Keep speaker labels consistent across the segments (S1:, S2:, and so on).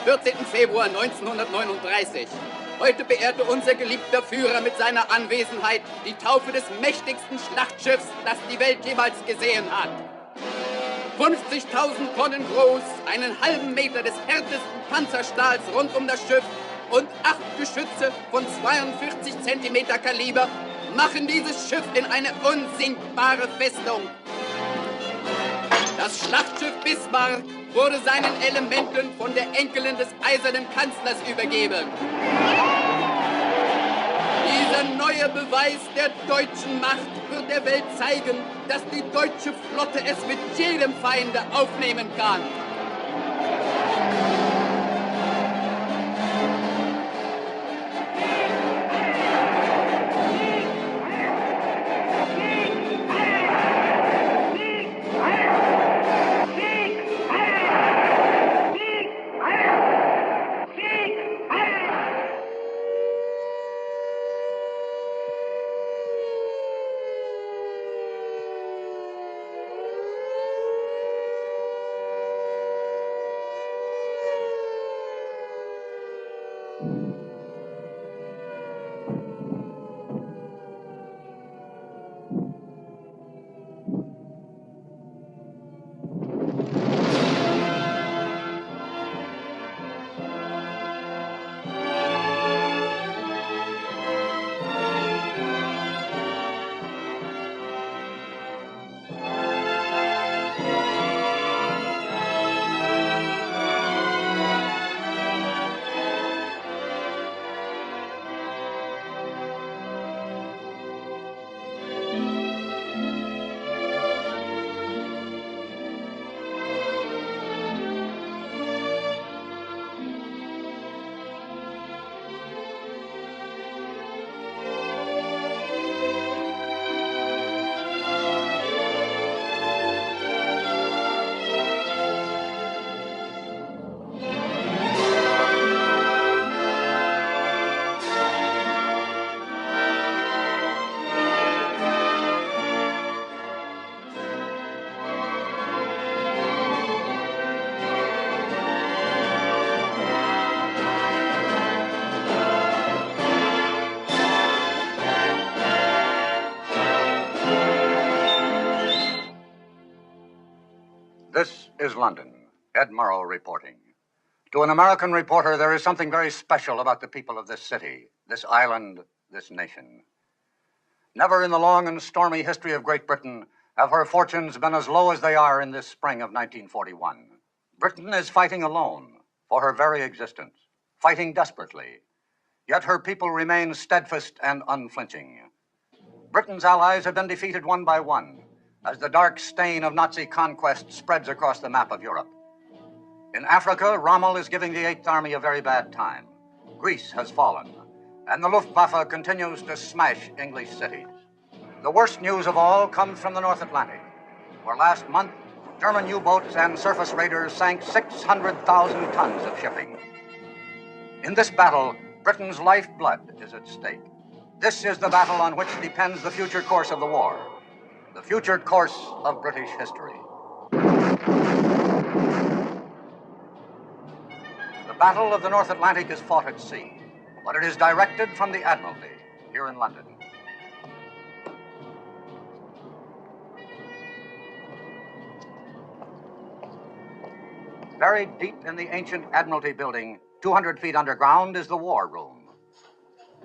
S1: 14. Februar 1939. Heute beehrte unser geliebter Führer mit seiner Anwesenheit die Taufe des mächtigsten Schlachtschiffs, das die Welt jemals gesehen hat. 50.000 Tonnen groß, einen halben Meter des härtesten Panzerstahls rund um das Schiff und 8 Geschütze von 42 Zentimeter Kaliber machen dieses Schiff in eine unsinkbare Festung. Das Schlachtschiff Bismarck wurde seinen Elementen von der Enkelin des eisernen Kanzlers übergeben. Dieser neue Beweis der deutschen Macht wird der Welt zeigen, dass die deutsche Flotte es mit jedem Feinde aufnehmen kann.
S2: This is London. Ed Murrow reporting. To an American reporter, there is something very special about the people of this city, this island, this nation. Never in the long and stormy history of Great Britain have her fortunes been as low as they are in this spring of 1941. Britain is fighting alone for her very existence, fighting desperately. Yet her people remain steadfast and unflinching. Britain's allies have been defeated one by one, as the dark stain of Nazi conquest spreads across the map of Europe. In Africa, Rommel is giving the Eighth Army a very bad time. Greece has fallen, and the Luftwaffe continues to smash English cities. The worst news of all comes from the North Atlantic, where last month, German U-boats and surface raiders sank 600,000 tons of shipping. In this battle, Britain's lifeblood is at stake. This is the battle on which depends the future course of the war. The future course of British history. The Battle of the North Atlantic is fought at sea, but it is directed from the Admiralty here in London. Buried deep in the ancient Admiralty building, 200 feet underground, is the War Room.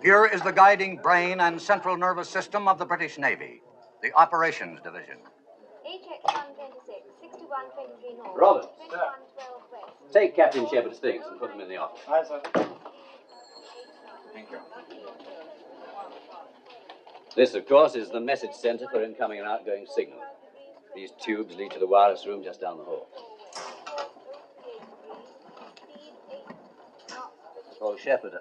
S2: Here is the guiding brain and central nervous system of the British Navy, the Operations Division.
S3: HX 126, 6123 North.
S4: Robert,
S3: 2112 West.
S4: take Captain Shepard's things and put them in the office.
S5: Aye, sir. Thank you.
S4: This, of course, is the message center for incoming and outgoing signal. These tubes lead to the wireless room just down the hall. Oh, Shepard.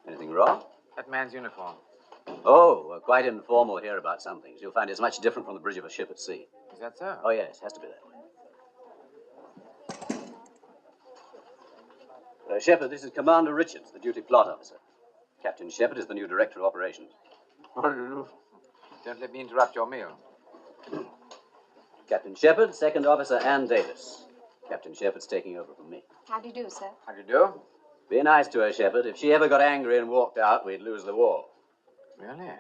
S4: Anything wrong?
S5: That man's uniform.
S4: Oh, we're quite informal here about some things. You'll find it's much different from the bridge of a ship at sea.
S5: Is that so?
S4: Oh, yes, has to be that way. Shepard, this is Commander Richards, the duty plot officer. Captain Shepard is the new director of operations.
S5: Don't let me interrupt your meal.
S4: Captain Shepard, second officer Ann Davis. Captain Shepherd's taking over from me.
S3: How do you do, sir?
S5: How do you do?
S4: Be nice to her, Shepherd. If she ever got angry and walked out, we'd lose the war.
S5: Really?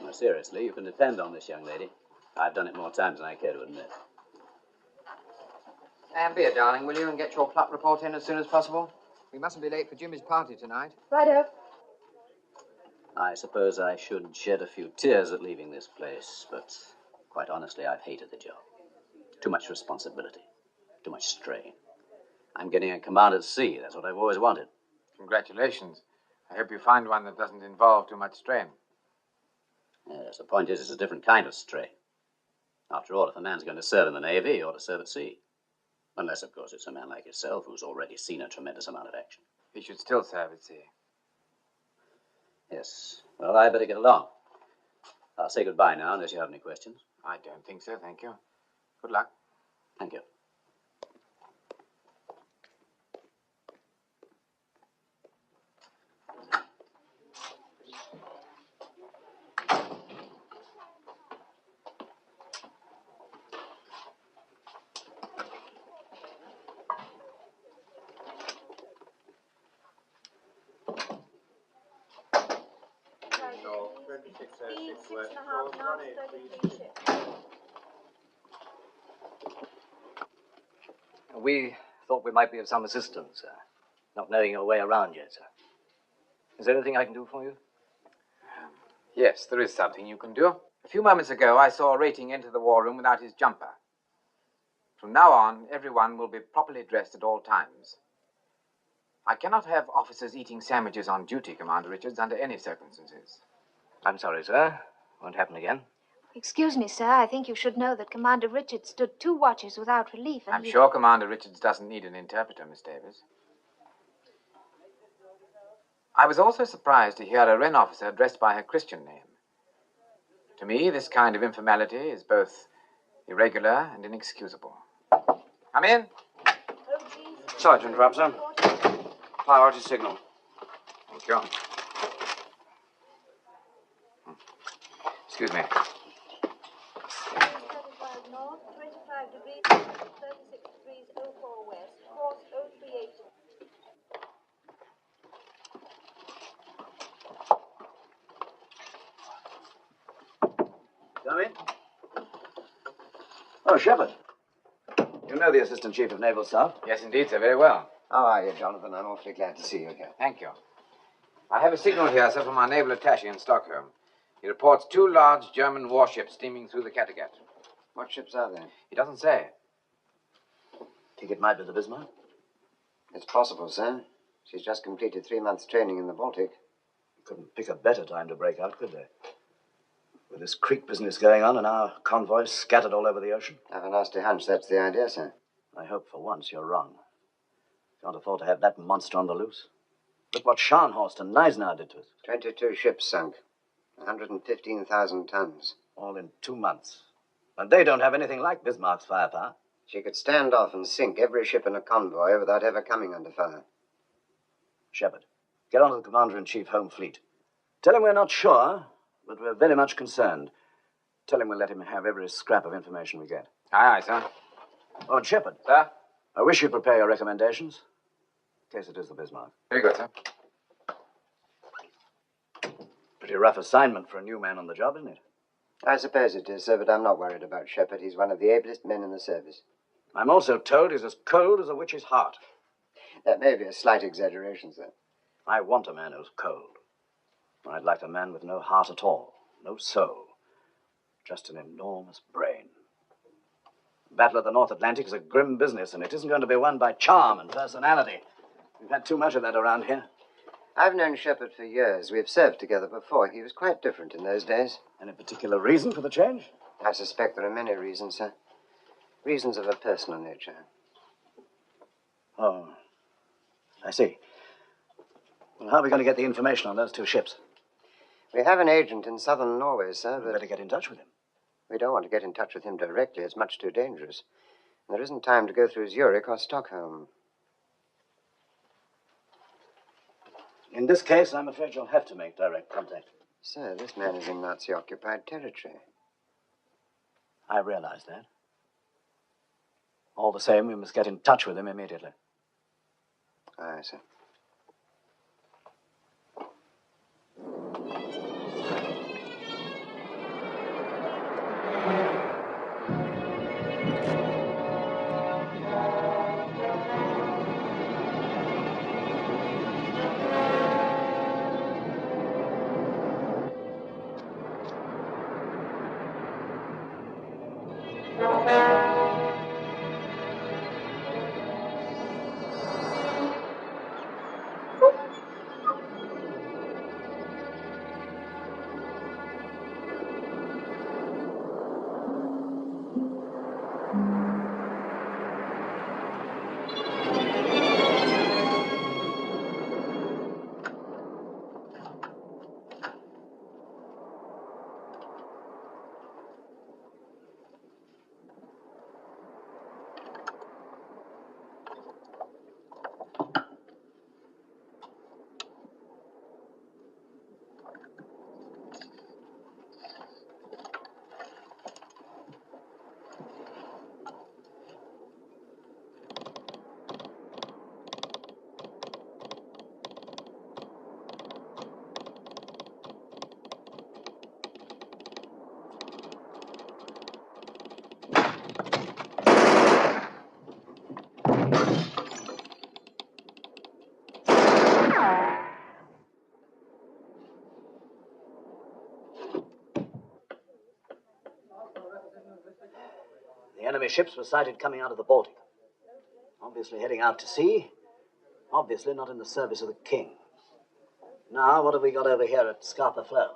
S4: No, seriously, you can depend on this young lady. I've done it more times than I care to admit.
S5: And beer, darling, will you, and get your pluck report in as soon as possible? We mustn't be late for Jimmy's party tonight.
S3: Righto.
S4: I suppose I should shed a few tears at leaving this place, but quite honestly, I've hated the job. Too much responsibility, too much strain. I'm getting a command at sea. That's what I've always wanted.
S5: Congratulations. I hope you find one that doesn't involve too much strain.
S4: Yes, the point is, it's a different kind of strain. After all, if a man's going to serve in the Navy, he ought to serve at sea. Unless, of course, it's a man like yourself who's already seen a tremendous amount of action.
S5: He should still serve at sea.
S4: Yes. Well, I better get along. I'll say goodbye now, unless you have any questions.
S5: I don't think so, thank you. Good luck.
S4: Thank you.
S3: Speed 6.5 knots, 33 ships.
S6: We thought we might be of some assistance, sir. Not knowing your way around yet, sir. Is there anything I can do for you?
S5: Yes, there is something you can do. A few moments ago, I saw a rating enter the war room without his jumper. From now on, everyone will be properly dressed at all times. I cannot have officers eating sandwiches on duty, Commander Richards, under any circumstances.
S6: I'm sorry, sir. Won't happen again.
S3: Excuse me, sir. I think you should know that Commander Richards stood 2 watches without relief. And
S5: I'm sure Commander Richards doesn't need an interpreter, Miss Davis. I was also surprised to hear a Wren officer addressed by her Christian name. To me, this kind of informality is both irregular and inexcusable. Come in.
S6: Sorry to interrupt, sir. Priority signal.
S5: Thank you. Excuse me.
S3: 35 north, 25 degrees, 36 degrees 04 west, course 038.
S6: Come in. Oh, Shepard. You know the Assistant Chief of Naval Staff?
S5: Yes, indeed, sir. Very well.
S7: How are you, Jonathan? I'm awfully glad to see you again.
S5: Thank you. I have a signal here, sir, from our naval attaché in Stockholm. He reports 2 large German warships steaming through the Kattegat.
S7: What ships are they?
S5: He doesn't say.
S6: Think it might be the Bismarck?
S7: It's possible, sir. She's just completed 3 months' training in the Baltic.
S6: Couldn't pick a better time to break out, could they? With this creek business going on and our convoys scattered all over the ocean?
S7: I have a nasty hunch that's the idea, sir.
S6: I hope for once you're wrong. Can't afford to have that monster on the loose. Look what Scharnhorst and Neisner did to us.
S7: 22 ships sunk. 115,000 tons.
S6: All in 2 months. And they don't have anything like Bismarck's firepower.
S7: She could stand off and sink every ship in a convoy without ever coming under fire.
S6: Shepard, get on to the Commander-in-Chief Home Fleet. Tell him we're not sure, but we're very much concerned. Tell him we'll let him have every scrap of information we get.
S5: Aye, aye, sir.
S6: Oh, and Shepard,
S5: Sir?
S6: I wish you'd prepare your recommendations, in case it is the Bismarck.
S5: Very good, sir.
S6: Pretty rough assignment for a new man on the job, isn't it?
S7: I suppose it is, sir, but I'm not worried about Shepard. He's one of the ablest men in the service.
S6: I'm also told he's as cold as a witch's heart.
S7: That may be a slight exaggeration, sir.
S6: I want a man who's cold. I'd like a man with no heart at all, no soul, just an enormous brain. The Battle of the North Atlantic is a grim business, and it isn't going to be won by charm and personality. We've had too much of that around here.
S7: I've known Shepard for years. We've served together before. He was quite different in those days.
S6: Any particular reason for the change?
S7: I suspect there are many reasons, sir. Reasons of a personal nature.
S6: Oh, I see. Well, how are we going to get the information on those 2 ships?
S7: We have an agent in southern Norway, sir,
S6: We'd
S7: but
S6: better get in touch with him.
S7: we don't want to get in touch with him directly. It's much too dangerous. There isn't time to go through Zurich or Stockholm.
S6: In this case, I'm afraid you'll have to make direct contact.
S7: Sir, this man is in Nazi-occupied territory.
S6: I realize that. All the same, we must get in touch with him immediately.
S7: I see.
S6: The enemy ships were sighted coming out of the Baltic. Obviously heading out to sea. Obviously not in the service of the king. Now, what have we got over here at Scapa Flow?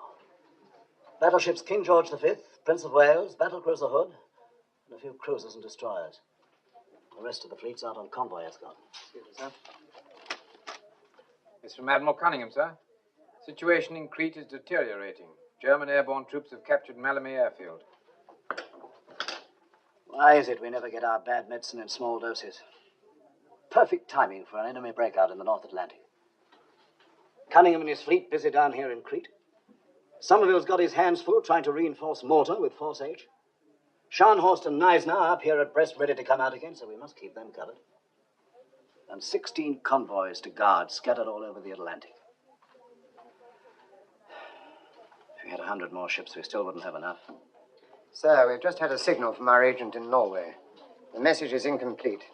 S6: Battleships King George V, Prince of Wales, battlecruiser Hood, and a few cruisers and destroyers. The rest of the fleet's out on convoy escort. Excuse me, sir.
S5: It's from Admiral Cunningham, sir. Situation in Crete is deteriorating. German airborne troops have captured Malamy Airfield.
S6: Why is it we never get our bad medicine in small doses? Perfect timing for an enemy breakout in the North Atlantic. Cunningham and his fleet busy down here in Crete. Somerville's got his hands full trying to reinforce Malta with Force H. Scharnhorst and Neisner are up here at Brest ready to come out again, so we must keep them covered. And 16 convoys to guard scattered all over the Atlantic. If we had 100 more ships, we still wouldn't have enough.
S7: Sir, we've just had a signal from our agent in Norway. The message is incomplete.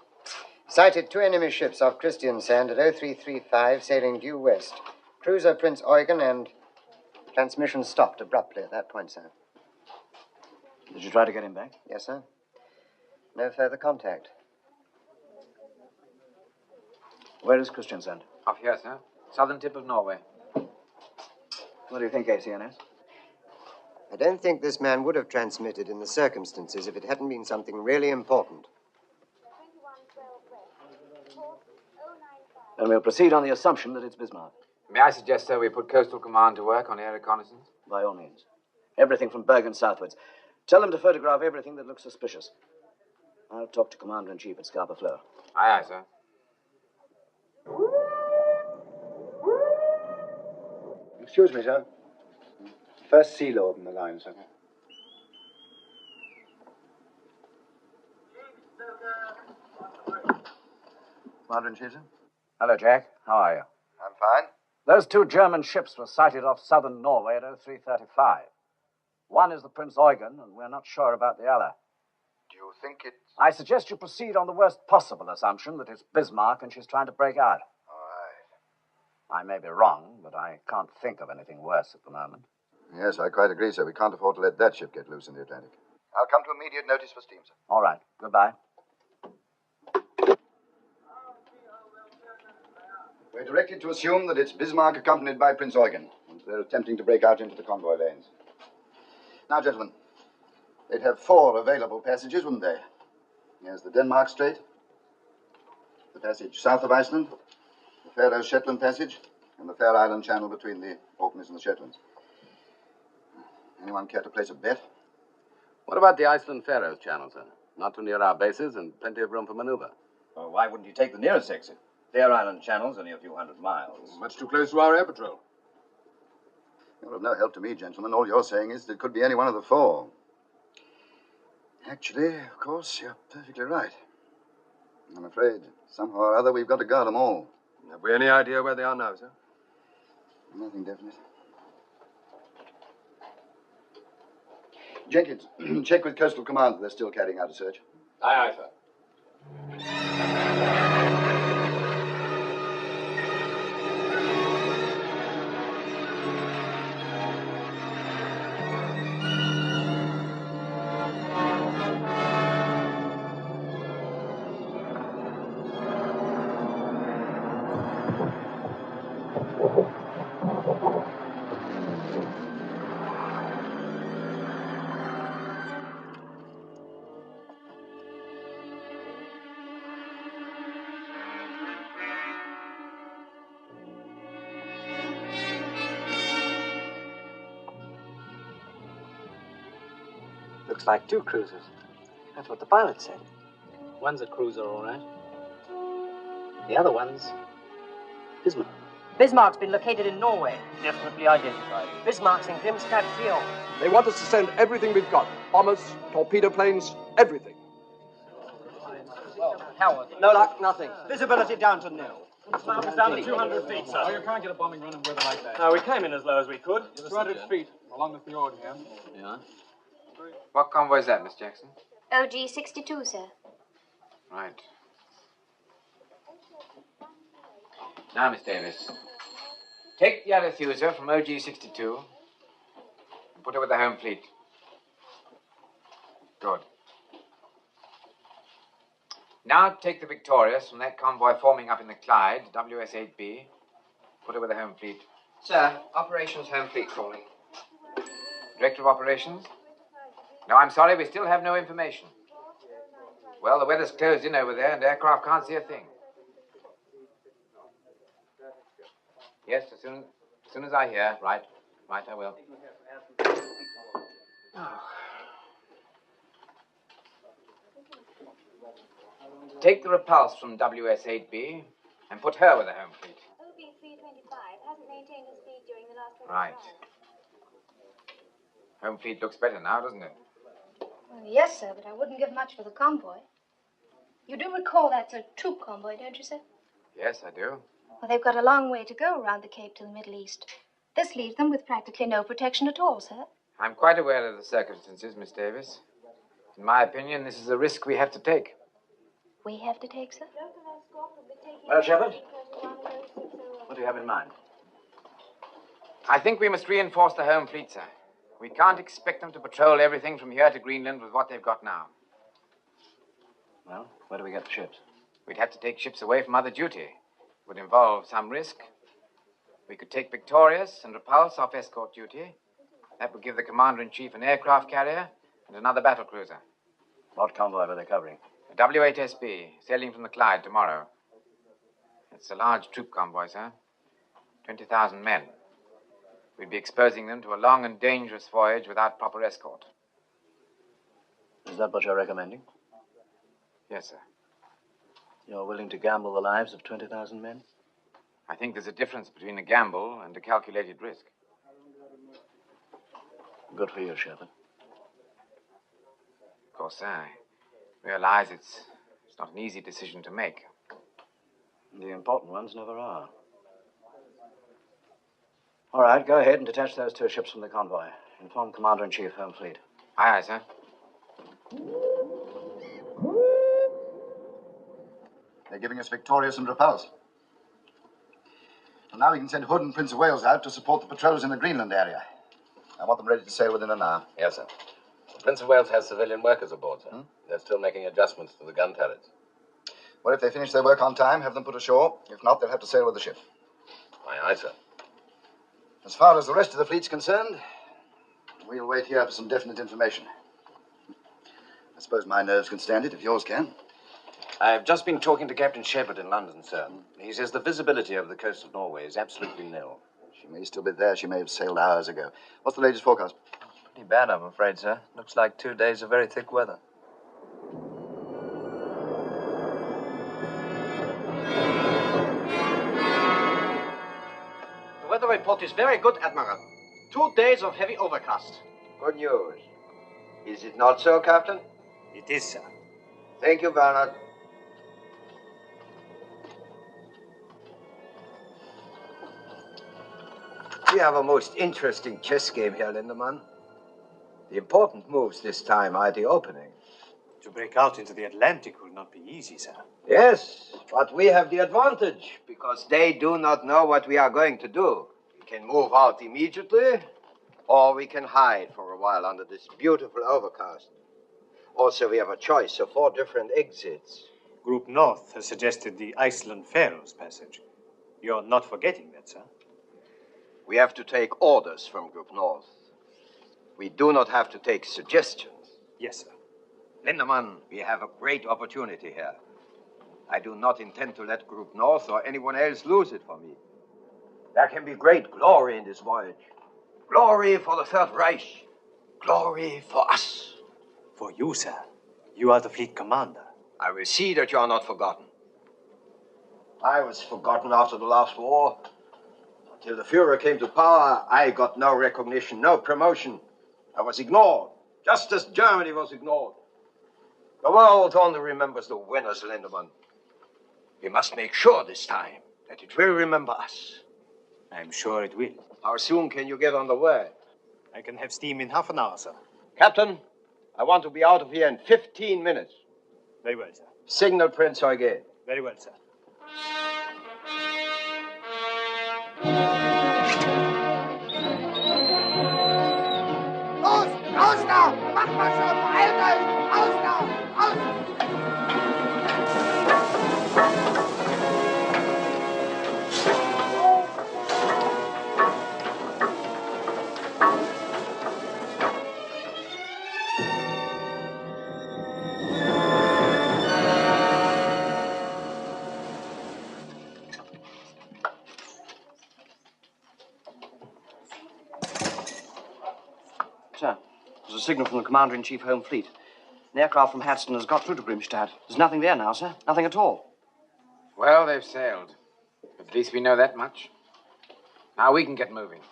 S7: Sighted 2 enemy ships off Christiansand at 0335, sailing due west. Cruiser Prince Eugen, and transmission stopped abruptly at that point, sir.
S6: Did you try to get him back?
S7: Yes, sir. No further contact.
S6: Where is Christiansand?
S5: Off here, sir. Southern tip of Norway.
S6: What do you think, ACNS?
S7: I don't think this man would have transmitted in the circumstances if it hadn't been something really important.
S3: 2112 West. Course 095.
S6: Then we'll proceed on the assumption that it's Bismarck.
S5: May I suggest, sir, we put Coastal Command to work on air reconnaissance?
S6: By all means. Everything from Bergen southwards. Tell them to photograph everything that looks suspicious. I'll talk to Commander-in-Chief at Scapa Flow.
S5: Aye, aye, sir.
S8: Excuse me, sir. First sea lord in the line, sir.
S2: Commander-in-Chief, sir?
S6: Hello, Jack. How are you?
S2: I'm fine.
S6: Those 2 German ships were sighted off southern Norway at 0335. One is the Prince Eugen, and we're not sure about the other.
S2: Do you think it's...
S6: I suggest you proceed on the worst possible assumption that it's Bismarck and she's trying to break out.
S2: All right.
S6: I may be wrong, but I can't think of anything worse at the moment.
S2: Yes, I quite agree, sir. We can't afford to let that ship get loose in the Atlantic. I'll come to immediate notice for steam, sir.
S6: All right. Goodbye.
S2: We're directed to assume that it's Bismarck accompanied by Prince Eugen, and they're attempting to break out into the convoy lanes. Now, gentlemen, they'd have 4 available passages, wouldn't they? Here's the Denmark Strait, the passage south of Iceland, the Faroe-Shetland Passage, and the Fair Island Channel between the Orkneys and the Shetlands. Anyone care to place a bet?
S9: What about the Iceland-Faroes Channel, sir? Not too near our bases and plenty of room for maneuver.
S10: Well, why wouldn't you take the nearest exit? Fair Island Channel's only a few hundred miles.
S8: Much too close to our air patrol.
S2: You're of no help to me, gentlemen. All you're saying is that it could be any one of the 4. Actually, of course, you're perfectly right.
S11: I'm afraid, somehow or other, we've got to guard them all.
S12: Have we any idea where they are now, sir?
S11: Nothing definite. Jenkins, check with Coastal Command that they're still carrying out a search.
S12: Aye, aye, sir.
S6: Looks like 2 cruisers. That's what the pilot said. One's a cruiser, all right. The other one's Bismarck.
S13: Bismarck's been located in Norway.
S14: Definitely identified.
S13: Bismarck's in Grimstad Fjord.
S12: They want us to send everything we've got. Bombers, torpedo planes, everything.
S14: Howard.
S13: No luck, nothing. Visibility down to nil.
S14: It's down to 200 feet, sir.
S15: Oh, you can't get a bombing run in weather like that.
S14: No, we came in as low as we could.
S15: 200 feet along the fjord here.
S5: Yeah? What convoy is that, Miss Jackson?
S3: OG 62, sir.
S5: Right. Now, Miss Davis, take the Arethusa from OG 62 and put her with the home fleet. Good. Now take the Victorious from that convoy forming up in the Clyde, WS-8B. Put her with the home fleet.
S13: Sir, Operations Home Fleet calling.
S5: Director of Operations? No, I'm sorry, we still have no information. Well, the weather's closed in over there and aircraft can't see a thing. Yes, as soon as I hear. Right, I will. Oh. Take the Repulse from WS-8B and put her with the home fleet.
S3: OB 325 hasn't maintained his speed during the last 24
S5: Right. Home fleet looks better now, doesn't it?
S16: Well, yes, sir, but I wouldn't give much for the convoy. You do recall that's a troop convoy, don't you, sir?
S5: Yes, I do.
S16: Well, they've got a long way to go around the Cape to the Middle East. This leaves them with practically no protection at all, sir.
S5: I'm quite aware of the circumstances, Miss Davis. In my opinion, this is a risk we have to take.
S16: We have to take, sir?
S6: Well, Shepard, what do you have in mind?
S5: I think we must reinforce the home fleet, sir. We can't expect them to patrol everything from here to Greenland with what they've got now.
S6: Well, where do we get the ships?
S5: We'd have to take ships away from other duty. It would involve some risk. We could take Victorious and Repulse off escort duty. That would give the Commander-in-Chief an aircraft carrier and another battle cruiser.
S6: What convoy were they covering?
S5: A W-8SB, sailing from the Clyde tomorrow. It's a large troop convoy, sir. 20,000 men. We'd be exposing them to a long and dangerous voyage without proper escort.
S6: Is that what you're recommending?
S5: Yes, sir.
S6: You're willing to gamble the lives of 20,000 men?
S5: I think there's a difference between a gamble and a calculated risk.
S6: Good for you, Shepard.
S5: Of course, sir, I realize it's not an easy decision to make.
S6: The important ones never are. All right, go ahead and detach those 2 ships from the convoy. Inform Commander-in-Chief, Home Fleet.
S5: Aye, aye, sir.
S11: They're giving us Victorious and Repulse. And now we can send Hood and Prince of Wales out to support the patrols in the Greenland area. I want them ready to sail within an hour.
S9: Yes, sir. The Prince of Wales has civilian workers aboard, sir. They're still making adjustments to the gun turrets.
S11: Well, if they finish their work on time, have them put ashore. If not, they'll have to sail with the ship.
S9: Aye, aye, sir.
S11: As far as the rest of the fleet's concerned, we'll wait here for some definite information. I suppose my nerves can stand it, if yours can.
S10: I've just been talking to Captain Shepard in London, sir. He says the visibility over the coast of Norway is absolutely nil.
S11: She may still be there. She may have sailed hours ago. What's the latest forecast?
S17: Pretty bad, I'm afraid, sir. Looks like 2 days of very thick weather.
S13: The weather report is very good, Admiral. 2 days of heavy overcast.
S7: Good news. Is it not so, Captain?
S13: It is, sir.
S7: Thank you, Bernard.
S13: We have a most interesting chess game here, Lindemann. The important moves this time are the opening.
S18: To break out into the Atlantic will not be easy, sir.
S13: Yes, but we have the advantage because they do not know what we are going to do. We can move out immediately, or we can hide for a while under this beautiful overcast. Also, we have a choice of 4 different exits.
S18: Group North has suggested the Iceland-Faroes passage. You're not forgetting that, sir?
S13: We have to take orders from Group North. We do not have to take suggestions.
S18: Yes, sir.
S13: Lindemann, we have a great opportunity here. I do not intend to let Group North or anyone else lose it for me. There can be great glory in this voyage. Glory for the Third Reich. Glory for us.
S18: For you, sir. You are the fleet commander.
S13: I will see that you are not forgotten. I was forgotten after the last war. Until the Führer came to power, I got no recognition, no promotion. I was ignored, just as Germany was ignored. The world only remembers the winners, Lindemann. We must make sure this time that it will remember us.
S18: I'm sure it will.
S13: How soon can you get on the way?
S18: I can have steam in half an hour, sir.
S13: Captain, I want to be out of here in 15 minutes.
S18: Very well, sir.
S13: Signal Prince Eugen.
S18: Very well, sir.
S1: Los, raus da! Mach mal schon, beeilt euch! Raus da! Raus!
S6: Sir, there's a signal from the Commander-in-Chief Home Fleet. An aircraft from Hadston has got through to Grimstad. There's nothing there now, sir. Nothing at all.
S5: Well, they've sailed. At least we know that much. Now we can get moving.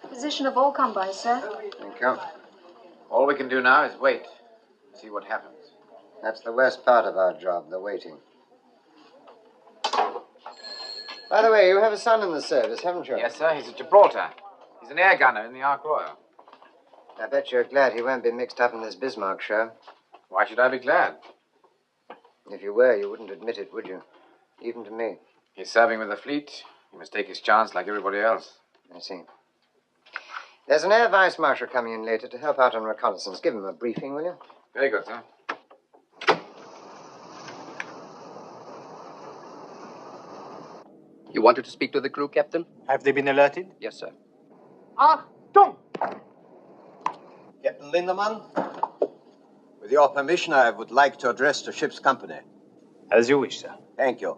S16: Position of all convoys, sir.
S7: Thank you.
S5: All we can do now is wait. See what happens.
S7: That's the worst part of our job, the waiting. By the way, you have a son in the service, haven't you?
S5: Yes, sir. He's at Gibraltar. He's an air gunner in the Ark Royal.
S7: I bet you're glad he won't be mixed up in this Bismarck show.
S5: Why should I be glad?
S7: If you were, you wouldn't admit it, would you? Even to me.
S5: He's serving with the fleet. He must take his chance like everybody else.
S7: I see. There's an air vice marshal coming in later to help out on reconnaissance. Give him a briefing, will you?
S5: Very good, sir.
S1: You wanted to speak to the crew, Captain?
S18: Have they been alerted?
S1: Yes, sir.
S13: Achtung! Captain Lindemann, with your permission, I would like to address the ship's company.
S18: As you wish, sir.
S13: Thank you.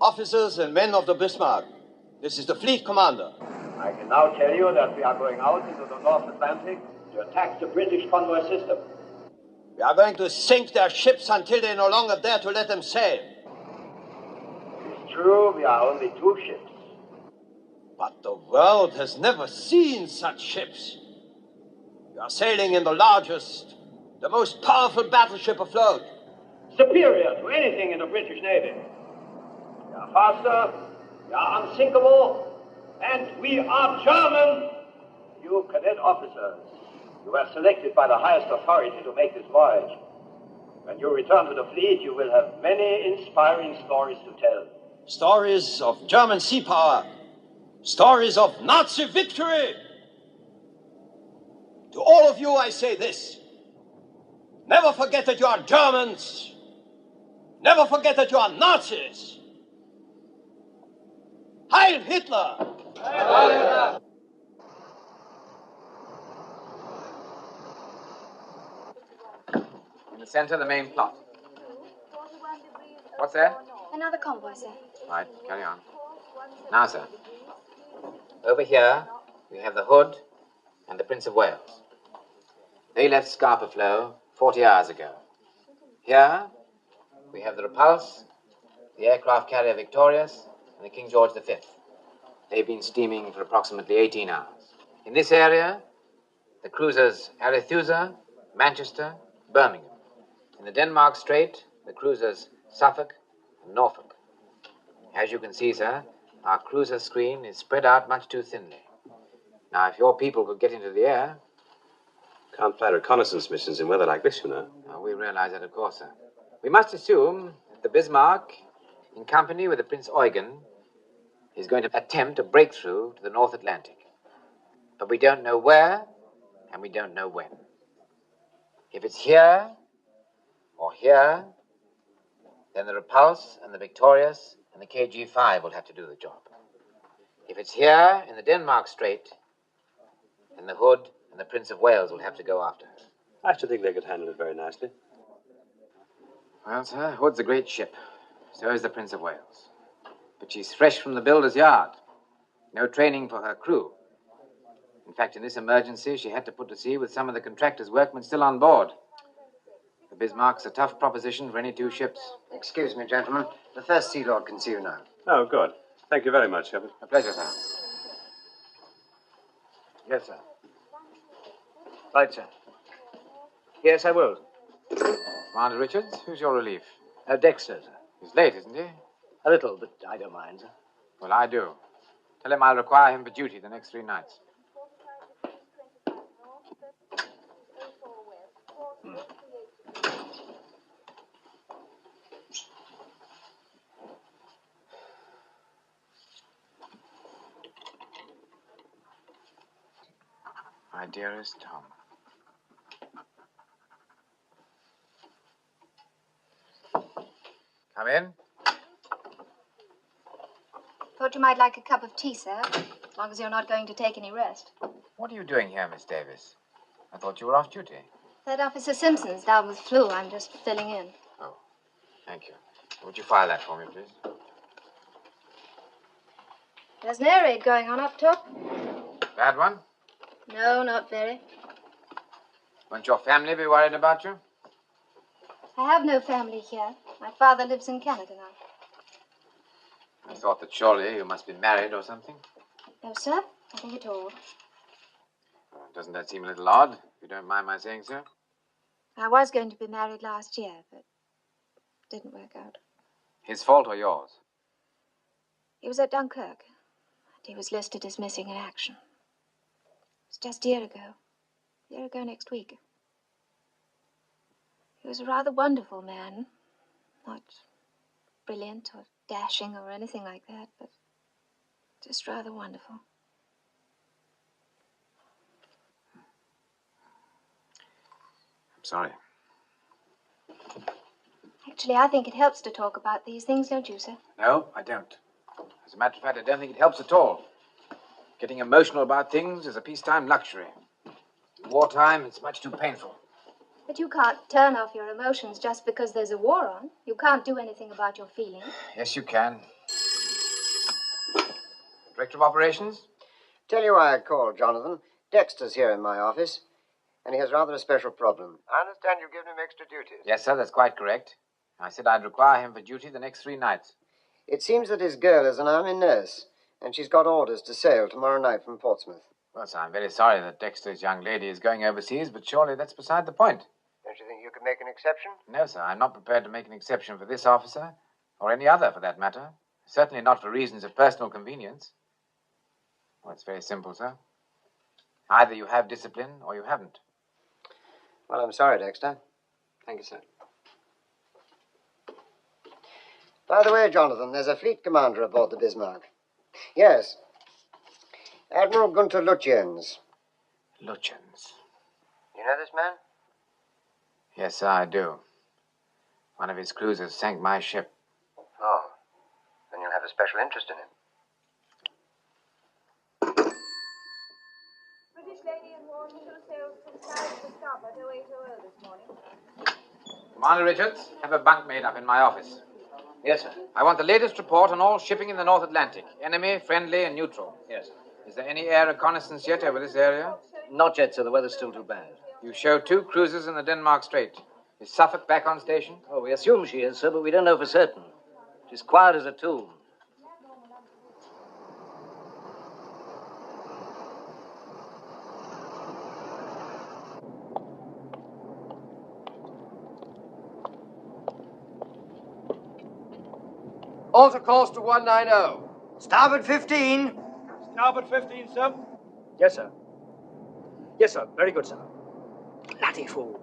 S13: Officers and men of the Bismarck, this is the fleet commander.
S19: I can now tell you that we are going out into the North Atlantic to attack the British convoy system.
S13: We are going to sink their ships until they no longer dare to let them sail.
S19: It's true, we are only 2 ships.
S13: But the world has never seen such ships. We are sailing in the largest, the most powerful battleship afloat.
S19: Superior to anything in the British Navy. We are faster, we are unsinkable, and we are German. You cadet officers, you were selected by the highest authority to make this voyage. When you return to the fleet, you will have many inspiring stories to tell.
S13: Stories of German sea power. Stories of Nazi victory. To all of you, I say this. Never forget that you are Germans. Never forget that you are Nazis. Heil Hitler! Heil Hitler!
S5: In the center, the main plot. What's that?
S16: Another convoy, sir.
S5: Right, carry on. Now, sir. Over here, we have the Hood and the Prince of Wales. They left Scapa Flow 40 hours ago. Here, we have the Repulse, the aircraft carrier Victorious, and the King George V. They've been steaming for approximately 18 hours. In this area, the cruisers Arethusa, Manchester, Birmingham. In the Denmark Strait, the cruisers Suffolk and Norfolk. As you can see, sir, our cruiser screen is spread out much too thinly. Now, if your people could get into the air...
S9: Can't fly reconnaissance missions in weather like this, you know.
S5: Oh, we realize that, of course, sir. We must assume that the Bismarck, in company with the Prince Eugen, is going to attempt a breakthrough to the North Atlantic. But we don't know where, and we don't know when. If it's here, or here, then the Repulse and the Victorious and the KG-5 will have to do the job. If it's here, in the Denmark Strait, then the Hood and the Prince of Wales will have to go after her.
S9: I should think they could handle it very nicely.
S5: Well, sir, Hood's a great ship. So is the Prince of Wales. But she's fresh from the builder's yard. No training for her crew. In fact, in this emergency, she had to put to sea with some of the contractor's workmen still on board. The Bismarck's a tough proposition for any two ships.
S7: Excuse me, gentlemen. The First Sea Lord can see you now.
S9: Oh, good. Thank you very much, Shepard.
S5: A pleasure, sir.
S6: Yes, sir. Right, sir. Yes, I will.
S5: Commander Richards, who's your relief?
S6: Dexter, sir.
S5: He's late, isn't he?
S6: A little, but I don't mind, sir.
S5: Well, I do. Tell him I'll require him for duty the next 3 nights. My dearest Tom. Come in.
S16: Thought you might like a cup of tea, sir, as long as you're not going to take any rest.
S5: What are you doing here, Miss Davis? I thought you were off duty.
S16: Third Officer Simpson's down with flu. I'm just filling in.
S5: Oh, thank you. Would you file that for me, please?
S16: There's an air raid going on up top.
S5: Bad one?
S16: No, not very.
S5: Won't your family be worried about you?
S16: I have no family here. My father lives in Canada now.
S5: I thought that surely you must be married or something.
S16: No, sir. Nothing at all.
S5: Doesn't that seem a little odd, if you don't mind my saying so?
S16: I was going to be married last year, but it didn't work out.
S5: His fault or yours?
S16: He was at Dunkirk, and he was listed as missing in action. It was just a year ago next week. He was a rather wonderful man. Not brilliant or dashing or anything like that, but just rather wonderful.
S5: I'm sorry.
S16: Actually, I think it helps to talk about these things, don't you, sir?
S5: No, I don't. As a matter of fact, I don't think it helps at all. Getting emotional about things is a peacetime luxury. Wartime, it's much too painful.
S16: But you can't turn off your emotions just because there's a war on. You can't do anything about your feelings.
S5: Yes, you can. Director of Operations?
S7: Tell you why I called, Jonathan. Dexter's here in my office, and he has rather a special problem. I understand you've given him extra duties.
S5: Yes, sir, that's quite correct. I said I'd require him for duty the next 3 nights.
S7: It seems that his girl is an army nurse, and she's got orders to sail tomorrow night from Portsmouth.
S5: Well, sir, I'm very sorry that Dexter's young lady is going overseas, but surely that's beside the point.
S7: Don't you think you could make an exception?
S5: No, sir, I'm not prepared to make an exception for this officer, or any other for that matter. Certainly not for reasons of personal convenience. Well, it's very simple, sir. Either you have discipline or you haven't.
S7: Well, I'm sorry, Dexter.
S5: Thank you, sir.
S7: By the way, Jonathan, there's a fleet commander aboard the Bismarck. Yes. Admiral Gunther Lutyens.
S5: Lutyens.
S7: You know this man?
S5: Yes, sir, I do. One of his cruisers sank my ship.
S7: Oh. Then you'll have a special interest in him.
S3: British lady in war, two sails from south to starboard, 0800 this morning.
S5: Commander Richards, have a bunk made up in my office.
S6: Yes, sir.
S5: I want the latest report on all shipping in the North Atlantic. Enemy, friendly, and neutral.
S6: Yes, sir.
S5: Is there any air reconnaissance yet over this area?
S6: Not yet, sir. The weather's still too bad.
S5: You show 2 cruisers in the Denmark Strait. Is Suffolk back on station?
S6: Oh, we assume she is, sir, but we don't know for certain. She's quiet as a tomb.
S12: Alter course to 190.
S7: Starboard 15.
S15: Starboard 15, sir.
S8: Yes, sir. Yes, sir. Very good, sir. Bloody fool.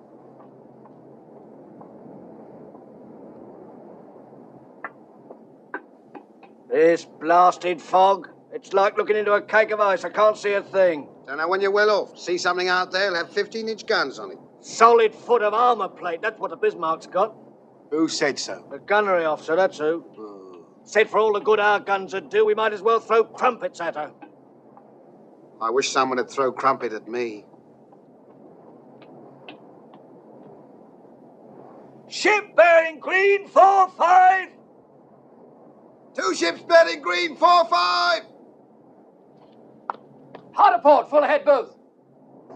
S20: This blasted fog. It's like looking into a cake of ice. I can't see a thing.
S21: Don't know when you're well off. See something out there, it'll have 15-inch guns on it.
S20: Solid foot of armour plate. That's what the Bismarck's got.
S21: Who said so?
S20: The gunnery officer, that's who. Said for all the good our guns would do, we might as well throw crumpets at her.
S21: I wish someone would throw crumpet at me.
S20: Ship bearing green 4-5.
S21: 2 ships bearing green 4-5.
S12: Hard a port, full ahead both.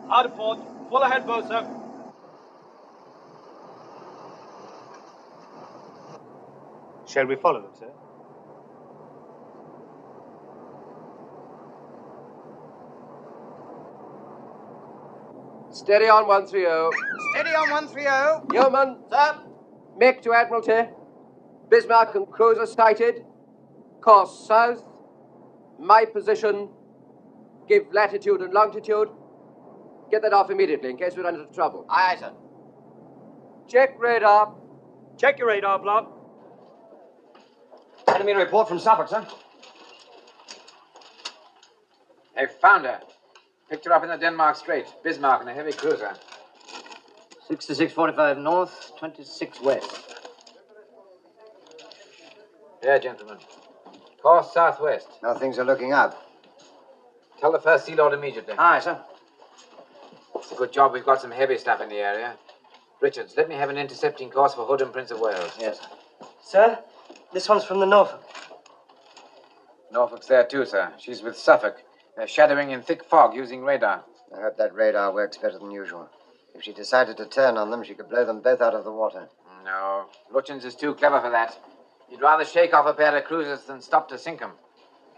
S15: Hard port. Full ahead both, sir.
S18: Shall we follow them, sir?
S12: Steady on 130.
S7: Steady on 130.
S12: Yeoman. Sir. Make to Admiralty. Bismarck and cruiser sighted. Course south. My position. Give latitude and longitude. Get that off immediately in case we run into trouble.
S7: Aye, sir.
S12: Check radar.
S15: Check your radar, block.
S10: Enemy report from Suffolk, sir.
S5: They found her. Picked her up in the Denmark Strait. Bismarck in a heavy cruiser.
S6: 6645 north, 26 west.
S5: There, gentlemen. Course southwest.
S7: Now things are looking up.
S5: Tell the first Sea Lord immediately.
S6: Aye, sir.
S5: It's a good job we've got some heavy stuff in the area. Richards, let me have an intercepting course for Hood and Prince of Wales.
S6: Yes.
S22: Sir, this one's from the Norfolk.
S5: Norfolk's there too, sir. She's with Suffolk. They're shadowing in thick fog using radar.
S7: I hope that radar works better than usual. If she decided to turn on them, she could blow them both out of the water.
S5: No, Lutyens is too clever for that. He'd rather shake off a pair of cruisers than stop to sink 'em.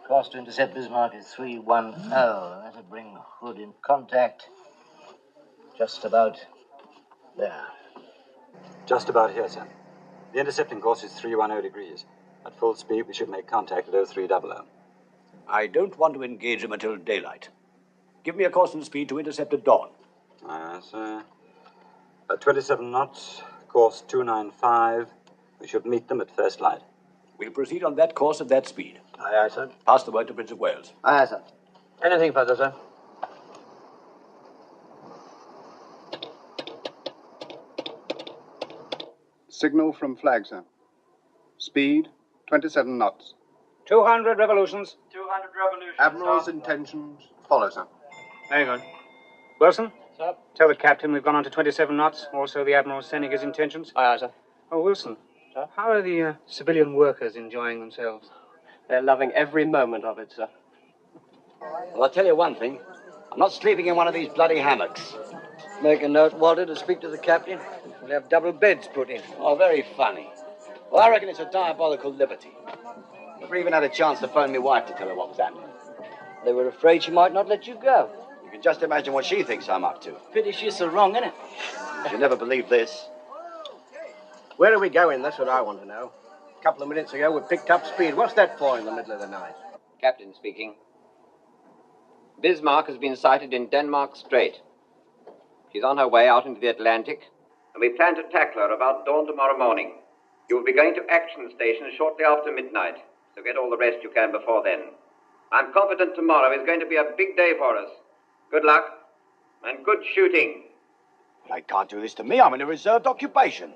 S6: Course to intercept Bismarck is 310. That'll bring Hood in contact. Just about there.
S23: Just about here, sir. The intercepting course is 310 degrees. At full speed, we should make contact at 0300.
S20: I don't want to engage them until daylight. Give me a course and speed to intercept at dawn.
S23: Sir. At 27 knots, course 295. We should meet them at first light.
S20: We'll proceed on that course at that speed.
S6: Aye, aye, sir.
S20: Pass the word to Prince of Wales.
S6: Aye, sir. Anything further, sir?
S24: Signal from flag, sir. Speed, 27 knots.
S15: 200 revolutions.
S14: 200 revolutions.
S21: Admiral's intentions. Follow, sir.
S15: Very good. Wilson?
S22: Sir?
S15: Tell the captain we've gone on to 27 knots. Also, the Admiral's sending his intentions.
S22: Aye, aye, sir.
S15: Oh, Wilson.
S22: Sir?
S15: How are the civilian workers enjoying themselves?
S22: They're loving every moment of it, sir.
S20: Well, I'll tell you one thing. I'm not sleeping in one of these bloody hammocks. Make a note, Walter, to speak to the captain. We'll have double beds put in. Oh, very funny. Well, I reckon it's a diabolical liberty. Never even had a chance to phone my wife to tell her what was happening.
S22: They were afraid she might not let you go.
S20: You can just imagine what she thinks I'm up to.
S22: Pity she's so wrong, isn't it?
S20: She'll never believe this.
S8: Where are we going? That's what I want to know. A couple of minutes ago, we picked up speed. What's that for in the middle of the night?
S1: Captain speaking. Bismarck has been sighted in Denmark Strait. She's on her way out into the Atlantic, and we plan to tackle her about dawn tomorrow morning. You will be going to action station shortly after midnight, so get all the rest you can before then. I'm confident tomorrow is going to be a big day for us. Good luck, and good shooting.
S20: They can't do this to me. I'm in a reserved occupation.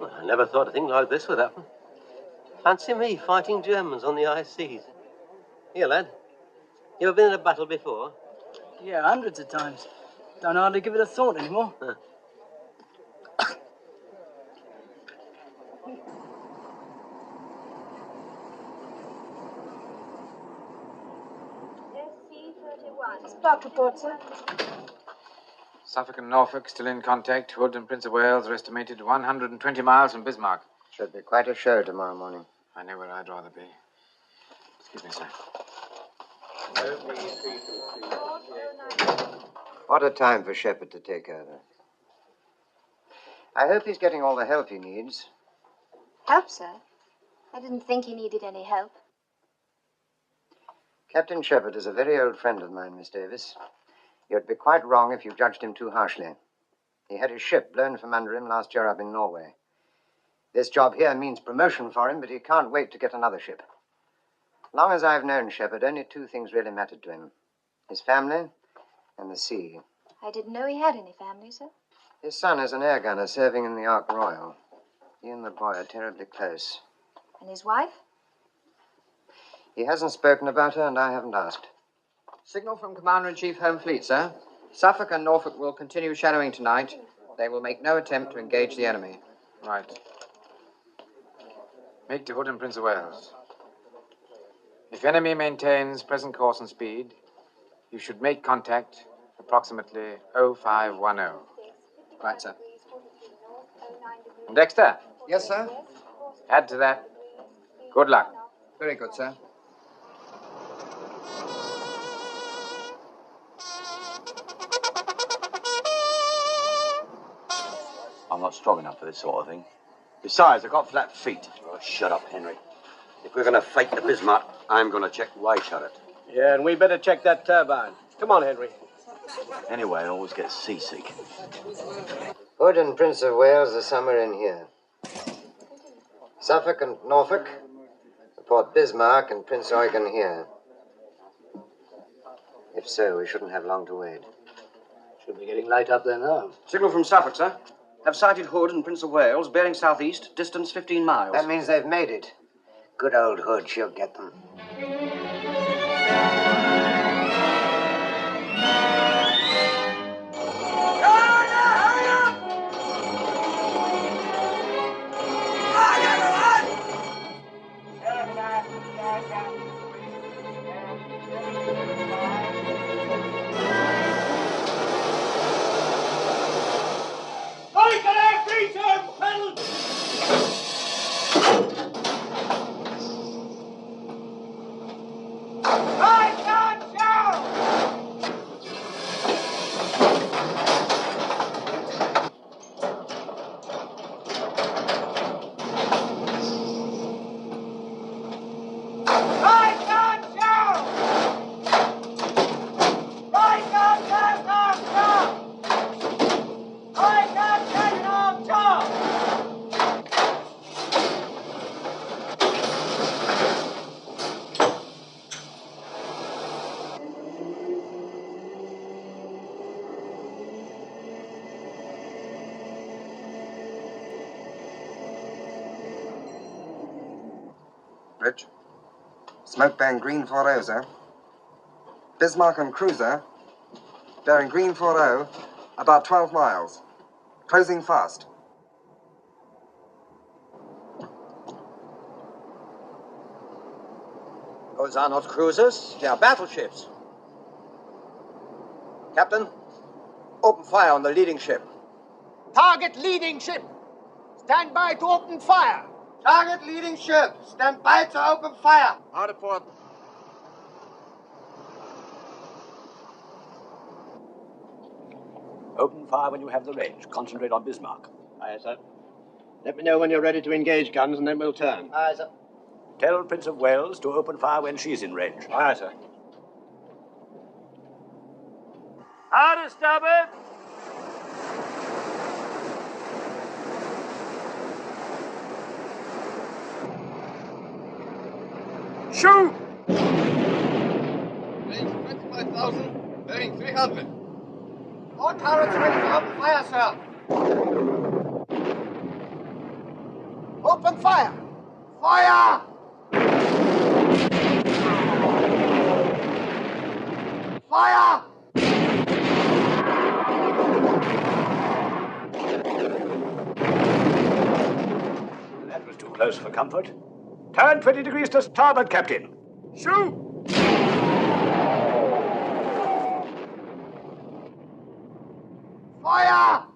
S10: Well, I never thought a thing like this would happen. Fancy me fighting Germans on the high seas. Here, lad. You ever been in a battle before?
S22: Yeah, hundreds of times. Don't hardly give it a thought anymore.
S10: Huh.
S16: Spark report, sir.
S5: Suffolk and Norfolk still in contact. Hood and Prince of Wales are estimated 120 miles from Bismarck.
S7: Should be quite a show tomorrow morning.
S5: I know where I'd rather be. Excuse me, sir.
S7: What a time for Shepard to take over. I hope he's getting all the help he needs.
S16: Help, sir? I didn't think he needed any help.
S7: Captain Shepard is a very old friend of mine, Miss Davis. You'd be quite wrong if you judged him too harshly. He had his ship blown from under him last year up in Norway. This job here means promotion for him, but he can't wait to get another ship. Long as I've known Shepard, only two things really mattered to him. His family and the sea.
S16: I didn't know he had any family, sir.
S7: His son is an air gunner serving in the Ark Royal. He and the boy are terribly close.
S16: And his wife?
S7: He hasn't spoken about her, and I haven't asked.
S12: Signal from Commander-in-Chief Home Fleet, sir. Suffolk and Norfolk will continue shadowing tonight. They will make no attempt to engage the enemy.
S5: Right. Make to Hood and Prince of Wales. If enemy maintains present course and speed, you should make contact approximately 0510.
S12: Right, sir.
S5: And Dexter,
S12: Yes, sir.
S5: add to that. Good luck.
S12: Very good, sir.
S6: I'm not strong enough for this sort of thing. Besides, I've got flat feet.
S8: Oh, shut up, Henry. If we're going to fight the Bismarck, I'm going to check why turret. Yeah, and we better check that turbine. Come on, Henry.
S6: Anyway, I always get seasick.
S7: Hood and Prince of Wales are somewhere in here. Suffolk and Norfolk report Bismarck and Prince Eugen here. If so, we shouldn't have long to wait.
S20: Should be getting light up there now.
S8: Signal from Suffolk, sir. Have sighted Hood and Prince of Wales, bearing southeast, distance 15 miles.
S7: That means they've made it. Good old Hood, she'll get them.
S2: Rich. Smoke bearing green 40, sir. Bismarck and cruiser bearing green 40, about 12 miles. Closing fast.
S8: Those are not cruisers, they are battleships. Captain, open fire on the leading ship.
S19: Target leading ship. Stand by to open fire.
S7: Target leading ship. Stand by to open fire.
S8: Out of port.
S6: Open fire when you have the range. Concentrate on Bismarck.
S8: Aye, sir. Let me know when you're ready to engage guns, and then we'll turn.
S7: Aye, sir.
S6: Tell Prince of Wales to open fire when she's in range.
S8: Aye, sir.
S19: Hard to starboard.
S1: Shoot! Range 25,000, bearing 300.
S7: All turrets ready to open fire, sir.
S19: Open fire.
S7: Fire! Fire!
S6: That was too close for comfort. Turn 20 degrees to starboard, Captain.
S19: Shoot!
S21: Fire!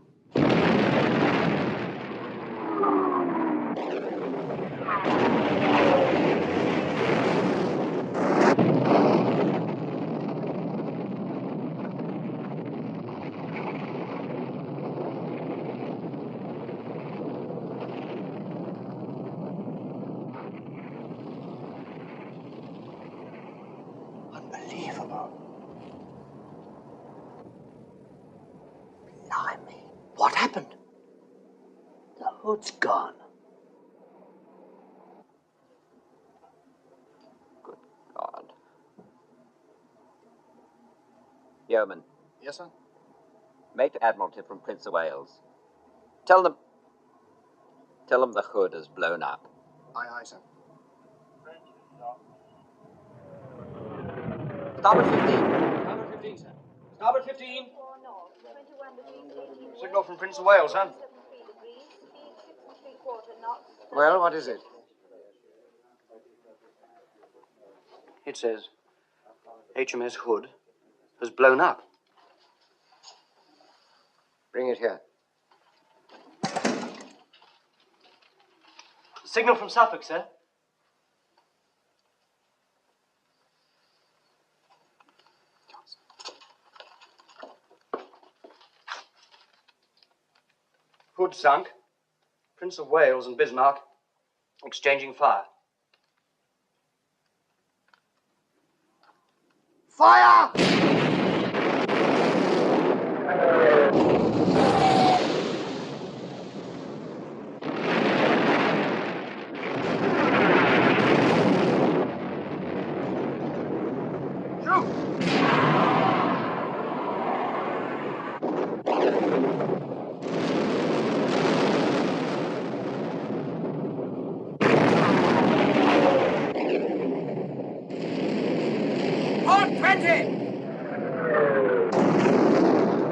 S20: Blimey. What happened? The hood's gone.
S5: God. Yeoman,
S24: Yes, sir?
S5: make the Admiralty from Prince of Wales. Tell them the hood has blown up.
S24: Aye, aye, sir.
S5: Starboard 15.
S12: Starboard 15, sir. Starboard 15.
S3: 4 north, 21 degrees 18
S7: Signal from Prince of Wales, huh?
S3: 73 degrees, speed 6 3/4 knots.
S7: Well, what is it? It says HMS Hood has blown up. Bring it here.
S22: Signal from Suffolk, sir.
S7: Hood sunk. Prince of Wales and Bismarck exchanging fire.
S21: Fire!
S1: Port 20!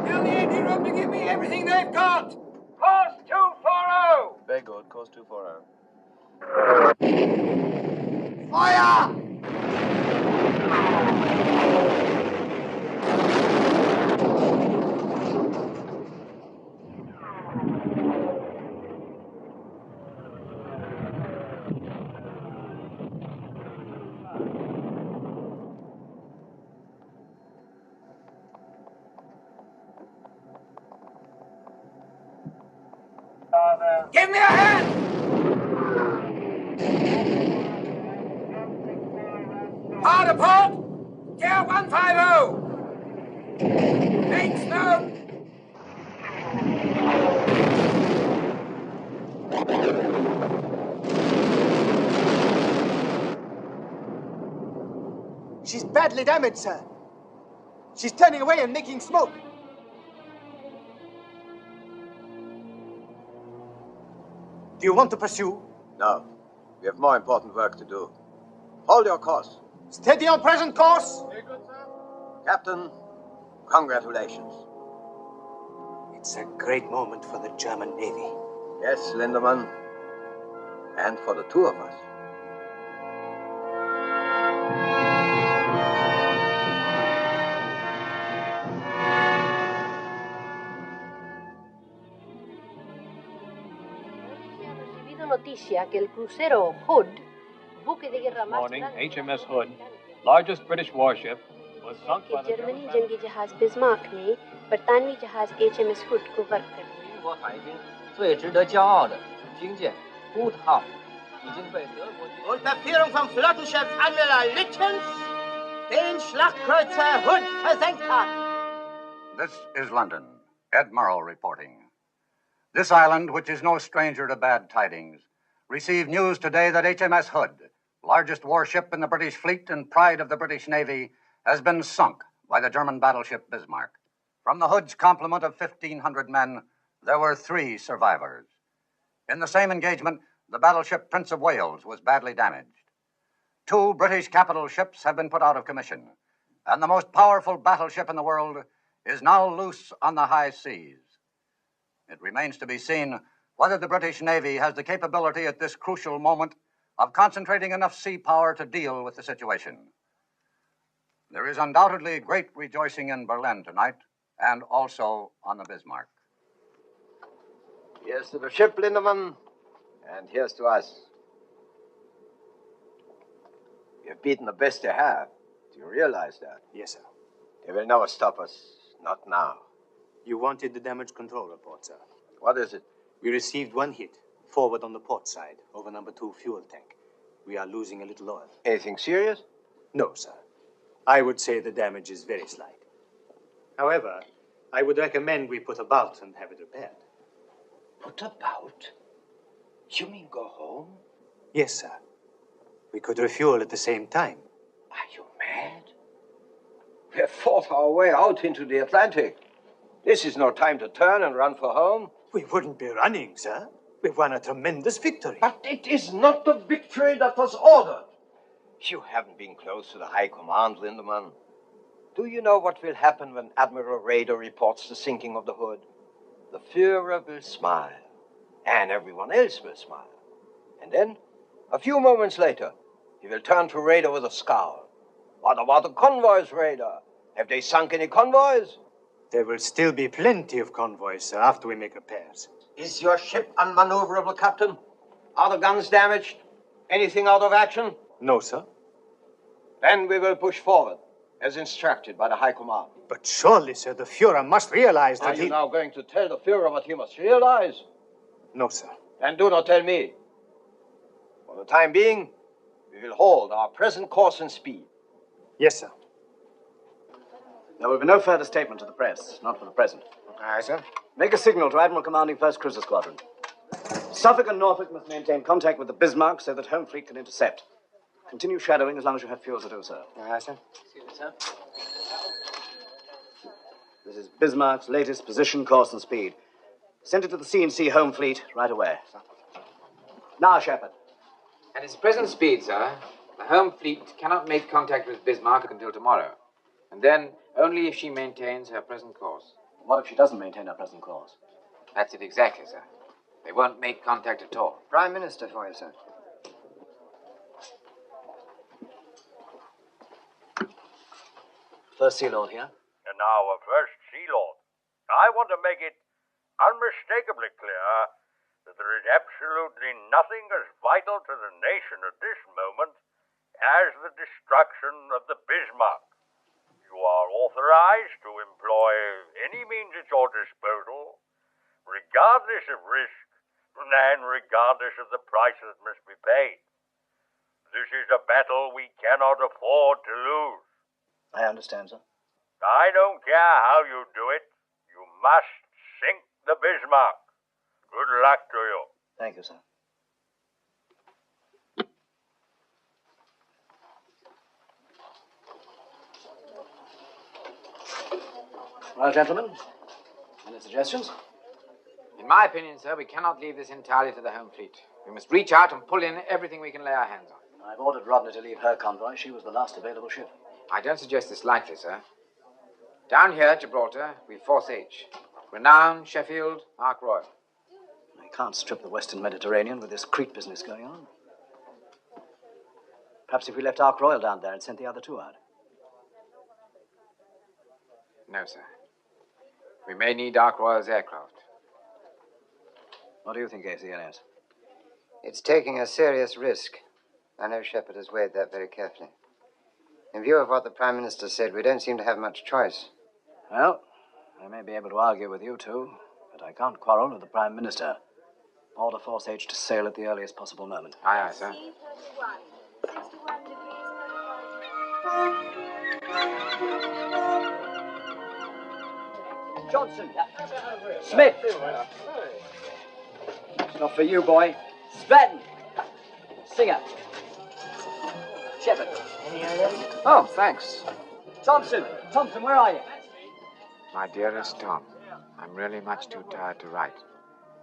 S1: Tell the engine room to give me everything they've got!
S19: Course 240!
S23: Very good. Course 240.
S21: Fire!
S1: Give me a hand! Hard a port! Gear 150! Make smoke!
S4: She's badly damaged, sir. She's turning away and making smoke. Do you want to pursue?
S8: No. We have more important work to do. Hold your course.
S4: Steady on present course.
S8: Captain, congratulations.
S4: It's a great moment for the German Navy.
S8: Yes, Lindemann. And for the two of us.
S11: Noticia que el crucero Hood, buque de guerra más
S14: Morning,
S11: grande
S14: HMS Hood, largest British warship, was sunk by the
S11: Germany जंगी जहाज Bismarck ने बरतानवी जहाज HMS Hood को गर्क कर दिया।
S13: 英国海军最值得骄傲的军舰 Hood 号已经被德国
S19: Unter Führung von Flottenchef Admiral Lichtens den Schlachtkreuzer Hood versenkt hat.
S17: This is London. Ed Murrow reporting. This island, which is no stranger to bad tidings, received news today that HMS Hood, largest warship in the British fleet and pride of the British Navy, has been sunk by the German battleship Bismarck. From the Hood's complement of 1,500 men, there were 3 survivors. In the same engagement, the battleship Prince of Wales was badly damaged. 2 British capital ships have been put out of commission, and the most powerful battleship in the world is now loose on the high seas. It remains to be seen whether the British Navy has the capability at this crucial moment of concentrating enough sea power to deal with the situation. There is undoubtedly great rejoicing in Berlin tonight and also on the Bismarck.
S8: Here's to the ship, Lindemann, and here's to us. We've beaten the best they have. Do you realize that?
S4: Yes, sir.
S8: They will never stop us. Not now.
S4: You wanted the damage control report, sir.
S8: What is it?
S4: We received one hit, forward on the port side, over number 2 fuel tank. We are losing a little oil.
S8: Anything serious?
S4: No, sir. I would say the damage is very slight. However, I would recommend we put about and have it repaired.
S8: Put about? You mean go home?
S4: Yes, sir. We could refuel at the same time.
S8: Are you mad? We have fought our way out into the Atlantic. This is no time to turn and run for home.
S4: We wouldn't be running, sir. We've won a tremendous victory.
S8: But it is not the victory that was ordered. You haven't been close to the High Command, Lindemann. Do you know what will happen when Admiral Raeder reports the sinking of the Hood? The Führer will smile, and everyone else will smile. And then, a few moments later, he will turn to Raeder with a scowl. What about the convoys, Raeder? Have they sunk any convoys?
S4: There will still be plenty of convoys, sir, after we make repairs.
S8: Is your ship unmaneuverable, Captain? Are the guns damaged? Anything out of action?
S4: No, sir.
S8: Then we will push forward, as instructed by the High Command.
S4: But surely, sir, the Führer must realize that
S8: Are you now going to tell the Führer what he must realize?
S4: No, sir.
S8: Then do not tell me. For the time being, we will hold our present course and speed.
S4: Yes, sir.
S6: There will be no further statement to the press, not for the present.
S7: Aye, sir.
S6: Make a signal to Admiral Commanding 1st Cruiser Squadron. Suffolk and Norfolk must maintain contact with the Bismarck so that Home Fleet can intercept. Continue shadowing as long as you have fuel to do so.
S7: Aye, sir.
S6: Excuse me, sir. This is Bismarck's latest position, course, and speed. Send it to the C&C Home Fleet right away. Now, Shepard.
S5: At its present speed, sir, the Home Fleet cannot make contact with Bismarck until tomorrow. And then only if she maintains her present course.
S6: What if she doesn't maintain her present course?
S5: That's it exactly, sir. They won't make contact at all.
S7: Prime Minister for you, sir.
S6: First Sea Lord here.
S19: And now, First Sea Lord, I want to make it unmistakably clear that there is absolutely nothing as vital to the nation at this moment as the destruction of the Bismarck. You are authorized to employ any means at your disposal, regardless of risk and regardless of the price that must be paid. This is a battle we cannot afford to lose.
S6: I understand, sir.
S19: I don't care how you do it. You must sink the Bismarck. Good luck to you.
S6: Thank you, sir. Well, gentlemen, any suggestions?
S5: In my opinion, sir, we cannot leave this entirely to the Home Fleet. We must reach out and pull in everything we can lay our hands on.
S6: I've ordered Rodney to leave her convoy. She was the last available ship.
S5: I don't suggest this lightly, sir. Down here at Gibraltar, we Force H. Renown, Sheffield, Ark Royal.
S6: I can't strip the Western Mediterranean with this Crete business going on. Perhaps if we left Ark Royal down there and sent the other two out.
S5: No, sir. We may need Ark Royal's aircraft.
S6: What do you think, A.C. Elias?
S7: It's taking a serious risk. I know Shepard has weighed that very carefully. In view of what the Prime Minister said, we don't seem to have much choice.
S6: Well, I may be able to argue with you two, but I can't quarrel with the Prime Minister. Order Force H to sail at the earliest possible moment.
S5: Aye, aye, sir.
S3: 61 degrees,
S6: Johnson. Smith. It's not for you, boy. Stratton. Singer. Shepard.
S12: Oh, thanks.
S6: Thompson. Thompson, where are you?
S5: My dearest Tom, I'm really much too tired to write.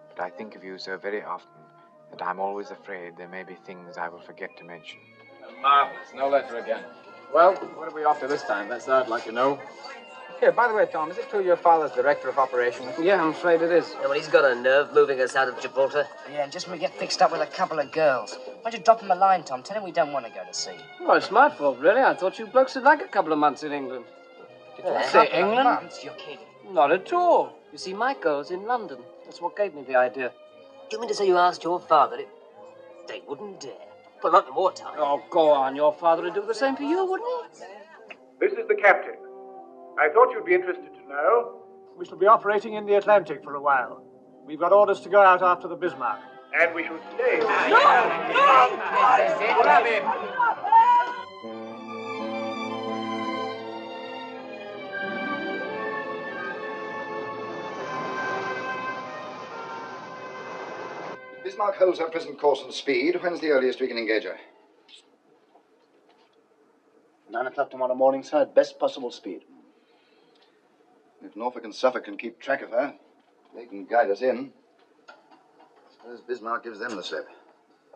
S5: But I think of you so very often that I'm always afraid there may be things I will forget to mention.
S9: Marvelous. No letter again. Well, what are we off to this time? That's what I'd like to know. Here, by the way, Tom, is it true your father's director of operations?
S12: Yeah, I'm afraid it is.
S10: Yeah, well, he's got a nerve moving us out of Gibraltar.
S15: Yeah, and just when we get fixed up with a couple of girls. Why don't you drop him a line, Tom? Tell him we don't want to go to sea.
S12: Well, it's my fault, really. I thought you blokes would like a couple of months in England.
S22: Did you say England? Months, you're kidding. Not at all. You see, my girl's in London. That's what gave me the idea.
S10: Do you mean to say you asked your father if... They wouldn't dare. Well, not in wartime.
S22: Oh, go on. Your father would do the same for you, wouldn't he?
S2: This is the captain. I thought you'd be interested to know. We shall be operating in the Atlantic for a while. We've got orders to go out after the Bismarck. And we should stay.
S1: Grab him!
S16: Bismarck holds her present course and speed. When's the earliest we can engage her?
S24: 9 o'clock tomorrow morning, sir, at best possible speed.
S16: If Norfolk and Suffolk can keep track of her, they can guide us in. Suppose Bismarck gives them the slip.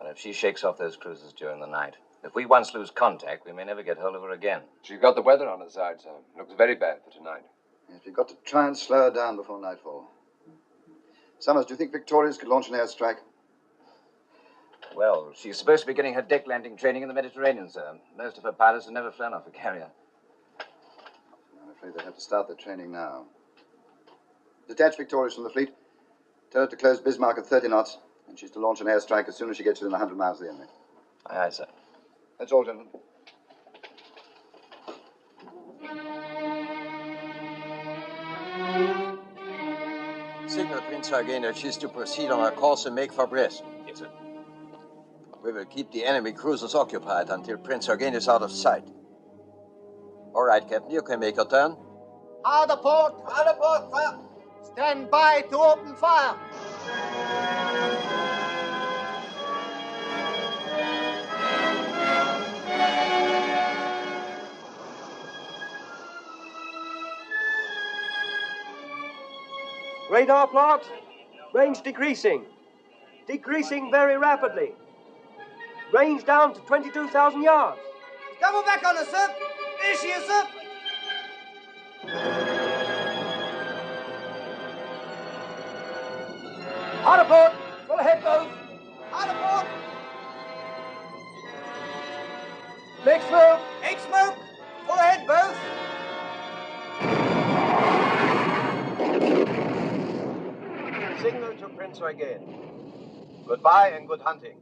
S6: And if she shakes off those cruisers during the night, if we once lose contact, we may never get hold of her again.
S12: She's got the weather on her side, sir. Looks very bad for tonight.
S16: Yes, we've got to try and slow her down before nightfall. Summers, do you think Victoria's could launch an airstrike?
S6: Well, she's supposed to be getting her deck landing training in the Mediterranean, sir. Most of her pilots have never flown off a carrier.
S16: I'm afraid they'll have to start their training now. Detach Victoria's from the fleet. Tell her to close Bismarck at 30 knots, and she's to launch an airstrike as soon as she gets within 100 miles of the enemy.
S6: Aye, aye, sir.
S16: That's all, gentlemen.
S8: Signal Prince Eugen that she's to proceed on our course and make for Brest.
S6: Yes, sir.
S8: We will keep the enemy cruisers occupied until Prince Eugen is out of sight. All right, Captain, you can make your turn.
S18: Hard port! Hard port, sir! Stand by to open fire!
S12: Radar plot, range decreasing. Decreasing very rapidly. Range down to 22,000 yards.
S18: Double back on us, sir! There she is, sir!
S12: Hard port, full ahead both.
S18: Hard port!
S12: Make smoke.
S18: Make smoke! Full ahead both!
S8: Signal to Prince Eugen. Goodbye and good hunting.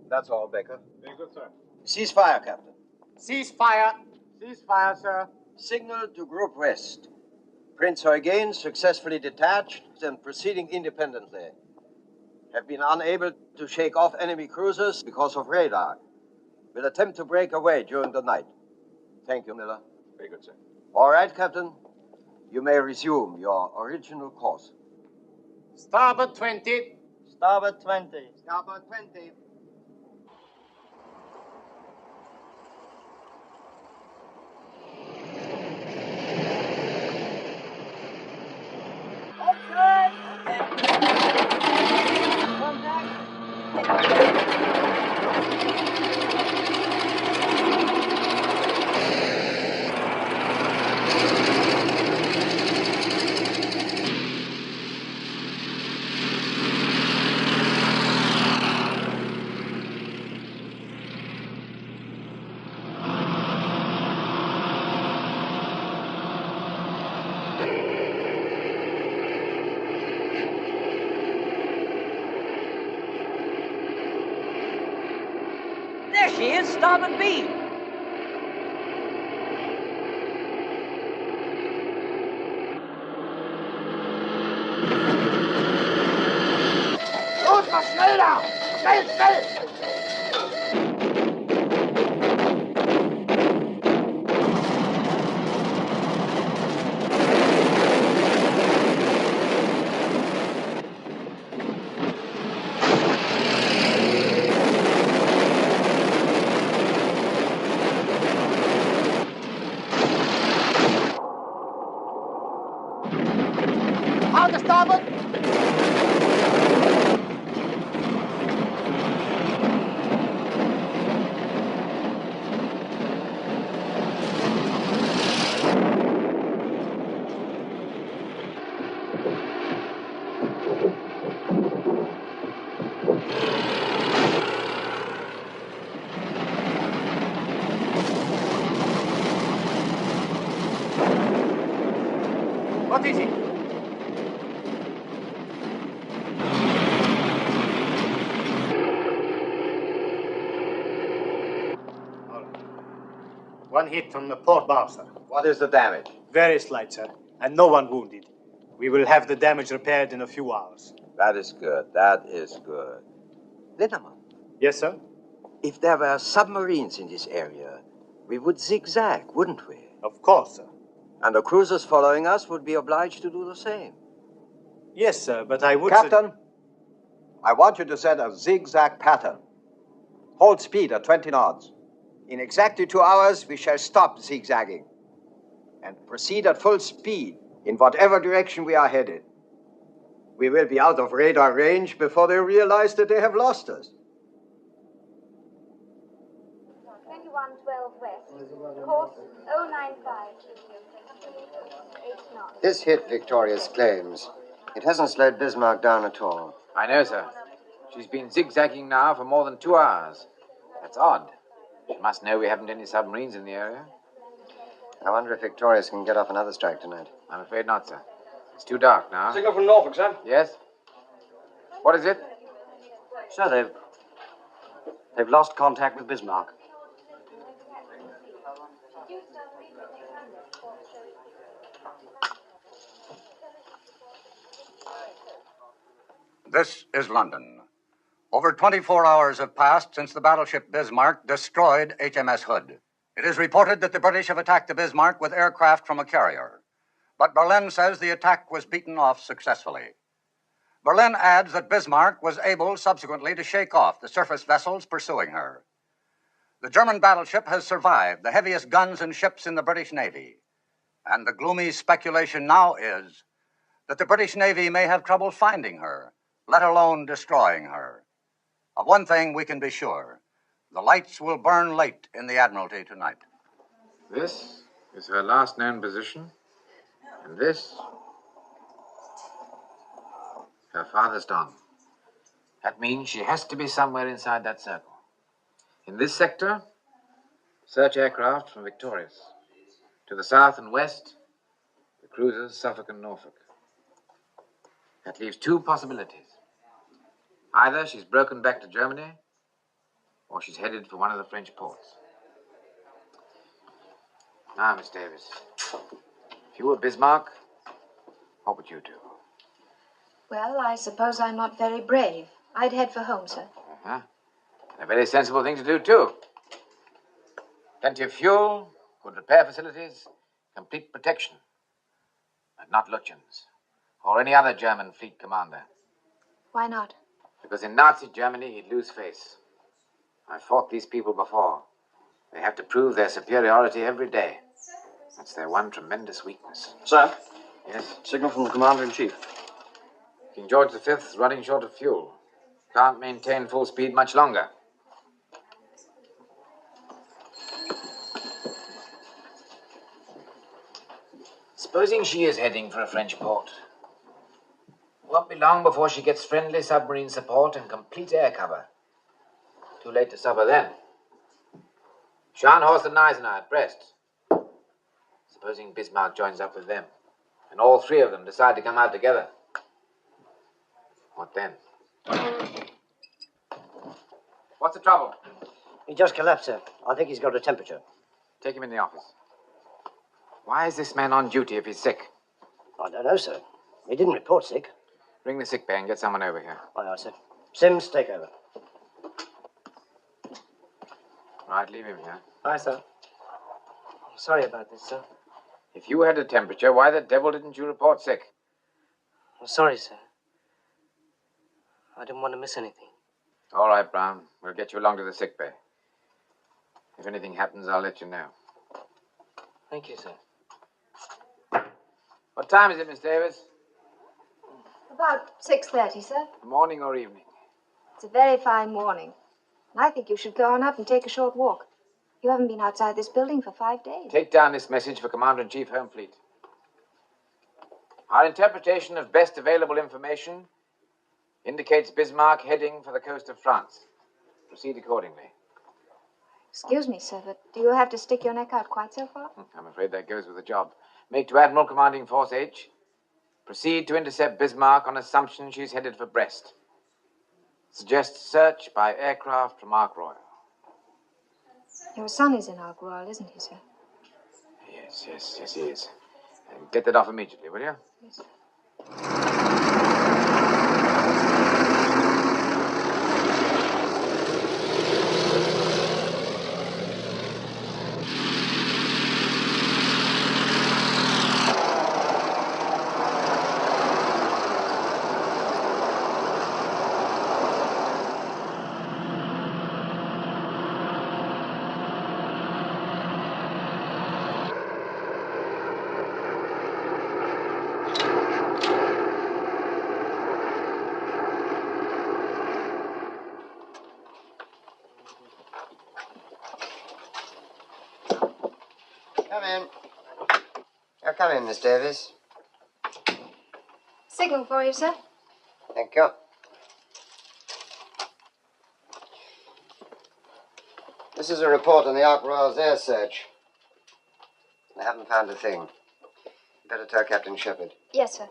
S8: That's all, Becker.
S2: Very good, sir.
S8: Cease fire, Captain.
S18: Cease fire!
S2: Cease fire, sir.
S8: Signal to Group West. Prince Eugen, successfully detached and proceeding independently. Have been unable to shake off enemy cruisers because of radar. Will attempt to break away during the night. Thank you, Miller.
S12: Very good, sir.
S8: All right, Captain. You may resume your original course.
S18: Starboard 20. Starboard 20. Starboard 20.
S10: There she is, starboard beam.
S18: Los, mal schneller! Schnell, schnell! Out the starboard!
S4: What is it? One hit on the port bow, sir.
S8: What is the damage?
S4: Very slight, sir, and no one wounded. We will have the damage repaired in a few hours.
S8: That is good. That is good. Lindemann.
S4: Yes, sir?
S8: If there were submarines in this area, we would zigzag, wouldn't we?
S4: Of course, sir.
S8: And the cruisers following us would be obliged to do the same.
S4: Yes, sir, but I would...
S8: Captain, I want you to set a zigzag pattern. Hold speed at 20 knots. In exactly 2 hours, we shall stop zigzagging and proceed at full speed in whatever direction we are headed. We will be out of radar range before they realize that they have lost us.
S3: 2112 west, course 095. 8 knots.
S7: This hit Victoria's claims. It hasn't slowed Bismarck down at all.
S5: I know, sir. She's been zigzagging now for more than 2 hours. That's odd. She must know we haven't any submarines in the area.
S7: I wonder if Victoria's can get off another strike tonight.
S5: I'm afraid not, sir. It's too dark now.
S12: Signal from Norfolk, sir.
S5: Yes? What is it?
S15: Sir, they've lost contact with Bismarck.
S17: This is London. Over 24 hours have passed since the battleship Bismarck destroyed HMS Hood. It is reported that the British have attacked the Bismarck with aircraft from a carrier. But Berlin says the attack was beaten off successfully. Berlin adds that Bismarck was able subsequently to shake off the surface vessels pursuing her. The German battleship has survived the heaviest guns and ships in the British Navy. And the gloomy speculation now is that the British Navy may have trouble finding her, let alone destroying her. Of one thing we can be sure. The lights will burn late in the Admiralty tonight.
S5: This is her last known position. And this, her farthest on. That means she has to be somewhere inside that circle. In this sector, search aircraft from Victorious. To the south and west, the cruisers Suffolk and Norfolk. That leaves 2 possibilities. Either she's broken back to Germany, or she's headed for one of the French ports. Now, Miss Davis, if you were Bismarck, what would you do?
S3: Well, I suppose I'm not very brave. I'd head for home, sir.
S5: Uh-huh. And a very sensible thing to do, too. Plenty of fuel, good repair facilities, complete protection. But not Lutyens, or any other German fleet commander.
S3: Why not?
S5: Because in Nazi Germany, he'd lose face. I've fought these people before. They have to prove their superiority every day. That's their one tremendous weakness.
S15: Sir?
S5: Yes?
S15: Signal from the Commander-in-Chief.
S5: King George V's running short of fuel. Can't maintain full speed much longer. Supposing she is heading for a French port. Won't be long before she gets friendly submarine support and complete air cover. Too late to suffer then. Scharnhorst and Gneisenau at Brest. Supposing Bismarck joins up with them, and all 3 of them decide to come out together. What then? What's the trouble?
S15: He just collapsed, sir. I think he's got a temperature.
S5: Take him in the office. Why is this man on duty if he's sick?
S15: I don't know, sir. He didn't report sick.
S5: Ring the sick bay and get someone over here.
S15: Aye, aye, sir. Sims, take over.
S5: Right, leave him here.
S22: Aye, sir. I'm sorry about this, sir.
S5: If you had a temperature, why the devil didn't you report sick?
S22: I'm sorry, sir. I didn't want to miss anything.
S5: All right, Brown. We'll get you along to the sick bay. If anything happens, I'll let you know.
S22: Thank you, sir.
S5: What time is it, Miss Davis?
S3: About 6:30, sir.
S5: Morning or evening?
S3: It's a very fine morning. And I think you should go on up and take a short walk. You haven't been outside this building for 5 days.
S5: Take down this message for Commander-in-Chief Home Fleet. Our interpretation of best available information indicates Bismarck heading for the coast of France. Proceed accordingly.
S3: Excuse me, sir, but do you have to stick your neck out quite so far?
S5: I'm afraid that goes with the job. Make to Admiral Commanding Force H, Proceed to intercept Bismarck on assumption she's headed for Brest. Suggest search by aircraft from Ark Royal.
S3: Your son is in Ark Royal, isn't he, sir?
S5: Yes, he is. Get that off immediately, will you?
S3: Yes, sir.
S7: Come in. Now, come in, Miss Davis.
S3: Signal for you, sir.
S7: Thank you. This is a report on the Ark Royal's air search. I haven't found a thing. Better tell Captain Shepherd.
S3: Yes, sir.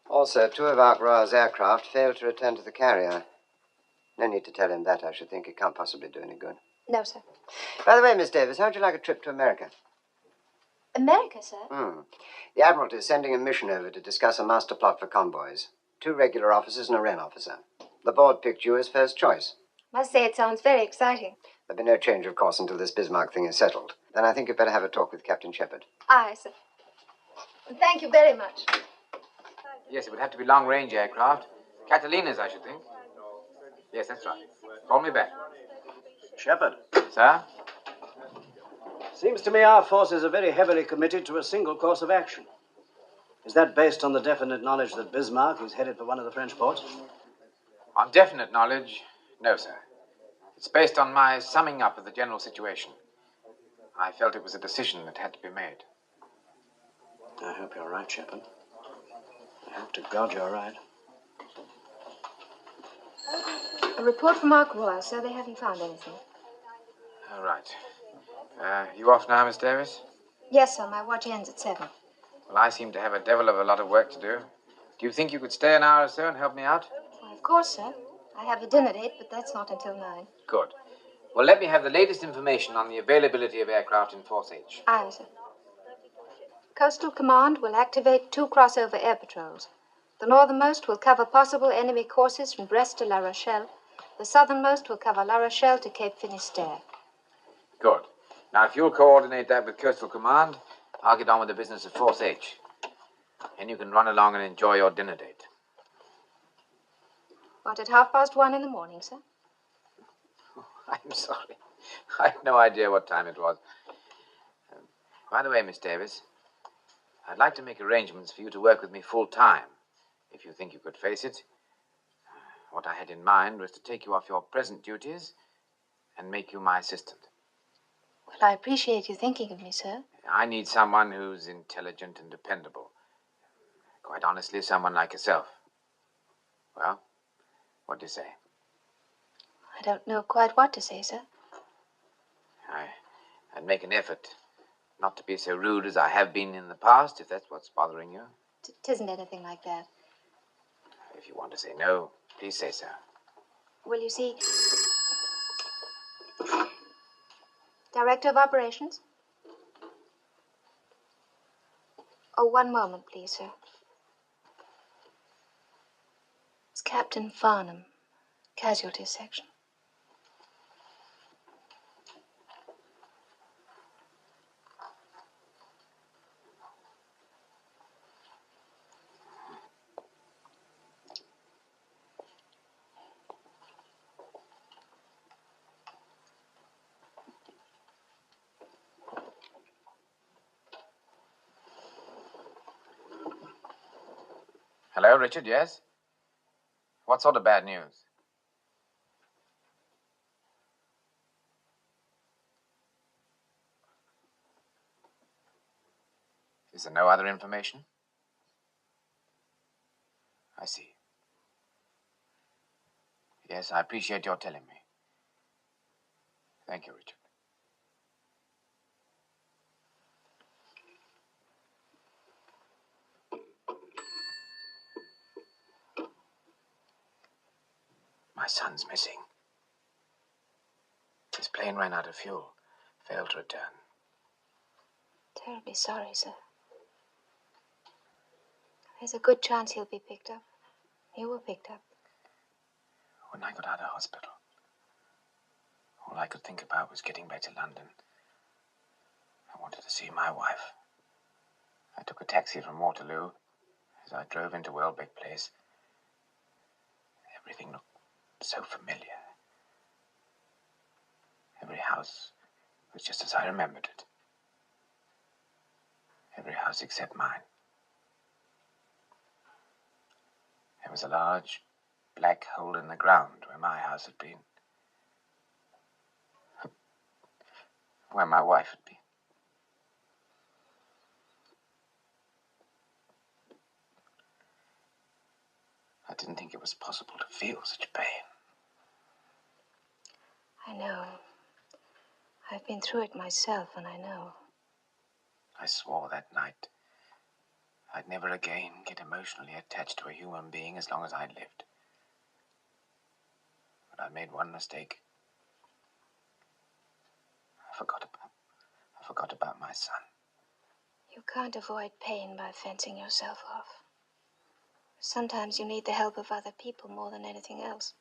S7: Also, 2 of Ark Royal's aircraft failed to return to the carrier. No need to tell him that, I should think. It can't possibly do any good.
S3: No, sir.
S7: By the way, Miss Davis, how'd you like a trip to America?
S3: America, sir?
S7: The Admiralty is sending a mission over to discuss a master plot for convoys. 2 regular officers and a Wren officer. The board picked you as first choice.
S3: Must say it sounds very exciting.
S7: There'll be no change, of course, until this Bismarck thing is settled. Then I think you'd better have a talk with Captain Shepherd.
S3: Aye, sir. Thank you very much.
S5: Yes, it would have to be long-range aircraft. Catalinas, I should think. Yes, that's right. Call me back.
S14: Shepherd.
S5: Sir?
S14: Seems to me our forces are very heavily committed to a single course of action. Is that based on the definite knowledge that Bismarck is headed for one of the French ports?
S5: On definite knowledge, no, sir. It's based on my summing up of the general situation. I felt it was a decision that had to be made.
S14: I hope you're right, Shepherd. I hope to God you're right.
S3: A report from Ark Royal, sir. They haven't found anything.
S5: All right. You off now, Miss Davis?
S3: Yes, sir. My watch ends at 7.
S5: Well, I seem to have a devil of a lot of work to do. Do you think you could stay an hour or so and help me out?
S3: Well, of course, sir. I have a dinner date, but that's not until 9.
S5: Good. Well, let me have the latest information on the availability of aircraft in Force H.
S3: Aye, sir. Coastal Command will activate 2 crossover air patrols. The northernmost will cover possible enemy courses from Brest to La Rochelle. The southernmost will cover La Rochelle to Cape Finisterre.
S5: Good. Now, if you'll coordinate that with Coastal Command, I'll get on with the business of Force H. And you can run along and enjoy your dinner date.
S3: What, at 1:30 in the morning, sir?
S5: I'm sorry. I had no idea what time it was. By the way, Miss Davis, I'd like to make arrangements for you to work with me full-time, if you think you could face it. What I had in mind was to take you off your present duties and make you my assistant.
S3: Well, I appreciate you thinking of me, sir.
S5: I need someone who's intelligent and dependable. Quite honestly, someone like yourself. Well, what do you say?
S3: I don't know quite what to say, sir.
S5: I'd make an effort not to be so rude as I have been in the past, if that's what's bothering you.
S3: Tisn't anything like that.
S5: If you want to say no, please say so.
S3: Well, you see... Director of Operations? Oh, one moment, please, sir. It's Captain Farnham, Casualties Section.
S5: Hello, Richard, yes? What sort of bad news? Is there no other information? I see. Yes, I appreciate your telling me. Thank you, Richard. My son's missing. His plane ran out of fuel, failed to return.
S3: Terribly sorry, sir. There's a good chance he'll be picked up. You were picked up.
S5: When I got out of hospital, all I could think about was getting back to London. I wanted to see my wife. I took a taxi from Waterloo. As I drove into Welbeck Place, everything looked so familiar. Every house was just as I remembered it. Every house except mine. There was a large black hole in the ground where my house had been. Where my wife had been. I didn't think it was possible to feel such pain.
S3: I know. I've been through it myself, and I know.
S5: I swore that night I'd never again get emotionally attached to a human being as long as I lived. But I made one mistake. I forgot about my son.
S3: You can't avoid pain by fencing yourself off. Sometimes you need the help of other people more than anything else.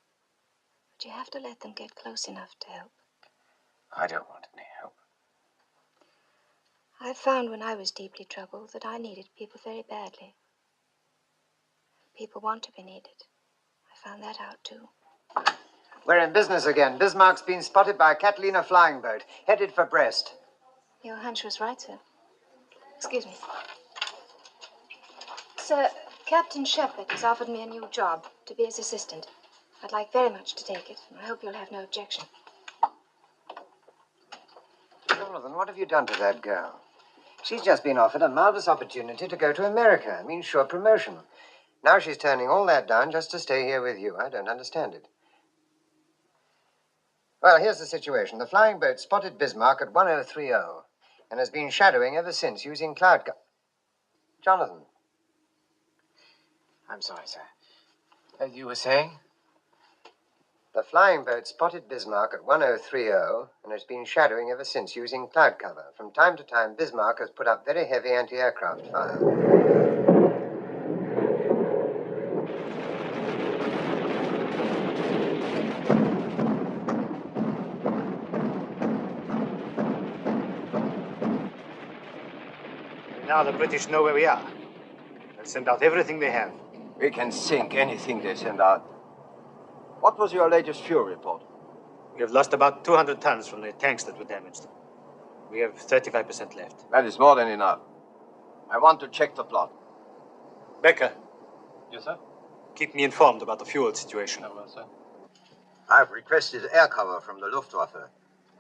S3: But you have to let them get close enough to help.
S5: I don't want any help.
S3: I found when I was deeply troubled that I needed people very badly. People want to be needed. I found that out too.
S7: We're in business again. Bismarck's been spotted by a Catalina flying boat, headed for Brest.
S3: Your hunch was right, sir. Excuse me. Sir, Captain Shepherd has offered me a new job to be his assistant. I'd like very much to take it, and I hope you'll have no objection.
S7: Jonathan, what have you done to that girl? She's just been offered a marvelous opportunity to go to America. I mean, sure promotion. Now she's turning all that down just to stay here with you. I don't understand it. Well, here's the situation. The flying boat spotted Bismarck at 1030 and has been shadowing ever since using cloud Jonathan.
S5: I'm sorry, sir. As you were saying?
S7: The flying boat spotted Bismarck at 1030 and has been shadowing ever since using cloud cover. From time to time, Bismarck has put up very heavy anti-aircraft fire.
S4: Now the British know where we are. They'll send out everything they have.
S8: We can sink anything they send out. What was your latest fuel report?
S4: We have lost about 200 tons from the tanks that were damaged. We have 35% left.
S8: That is more than enough. I want to check the plot.
S4: Becker.
S14: Yes, sir?
S4: Keep me informed about the fuel situation.
S14: Oh, well, sir.
S8: I've requested air cover from the Luftwaffe.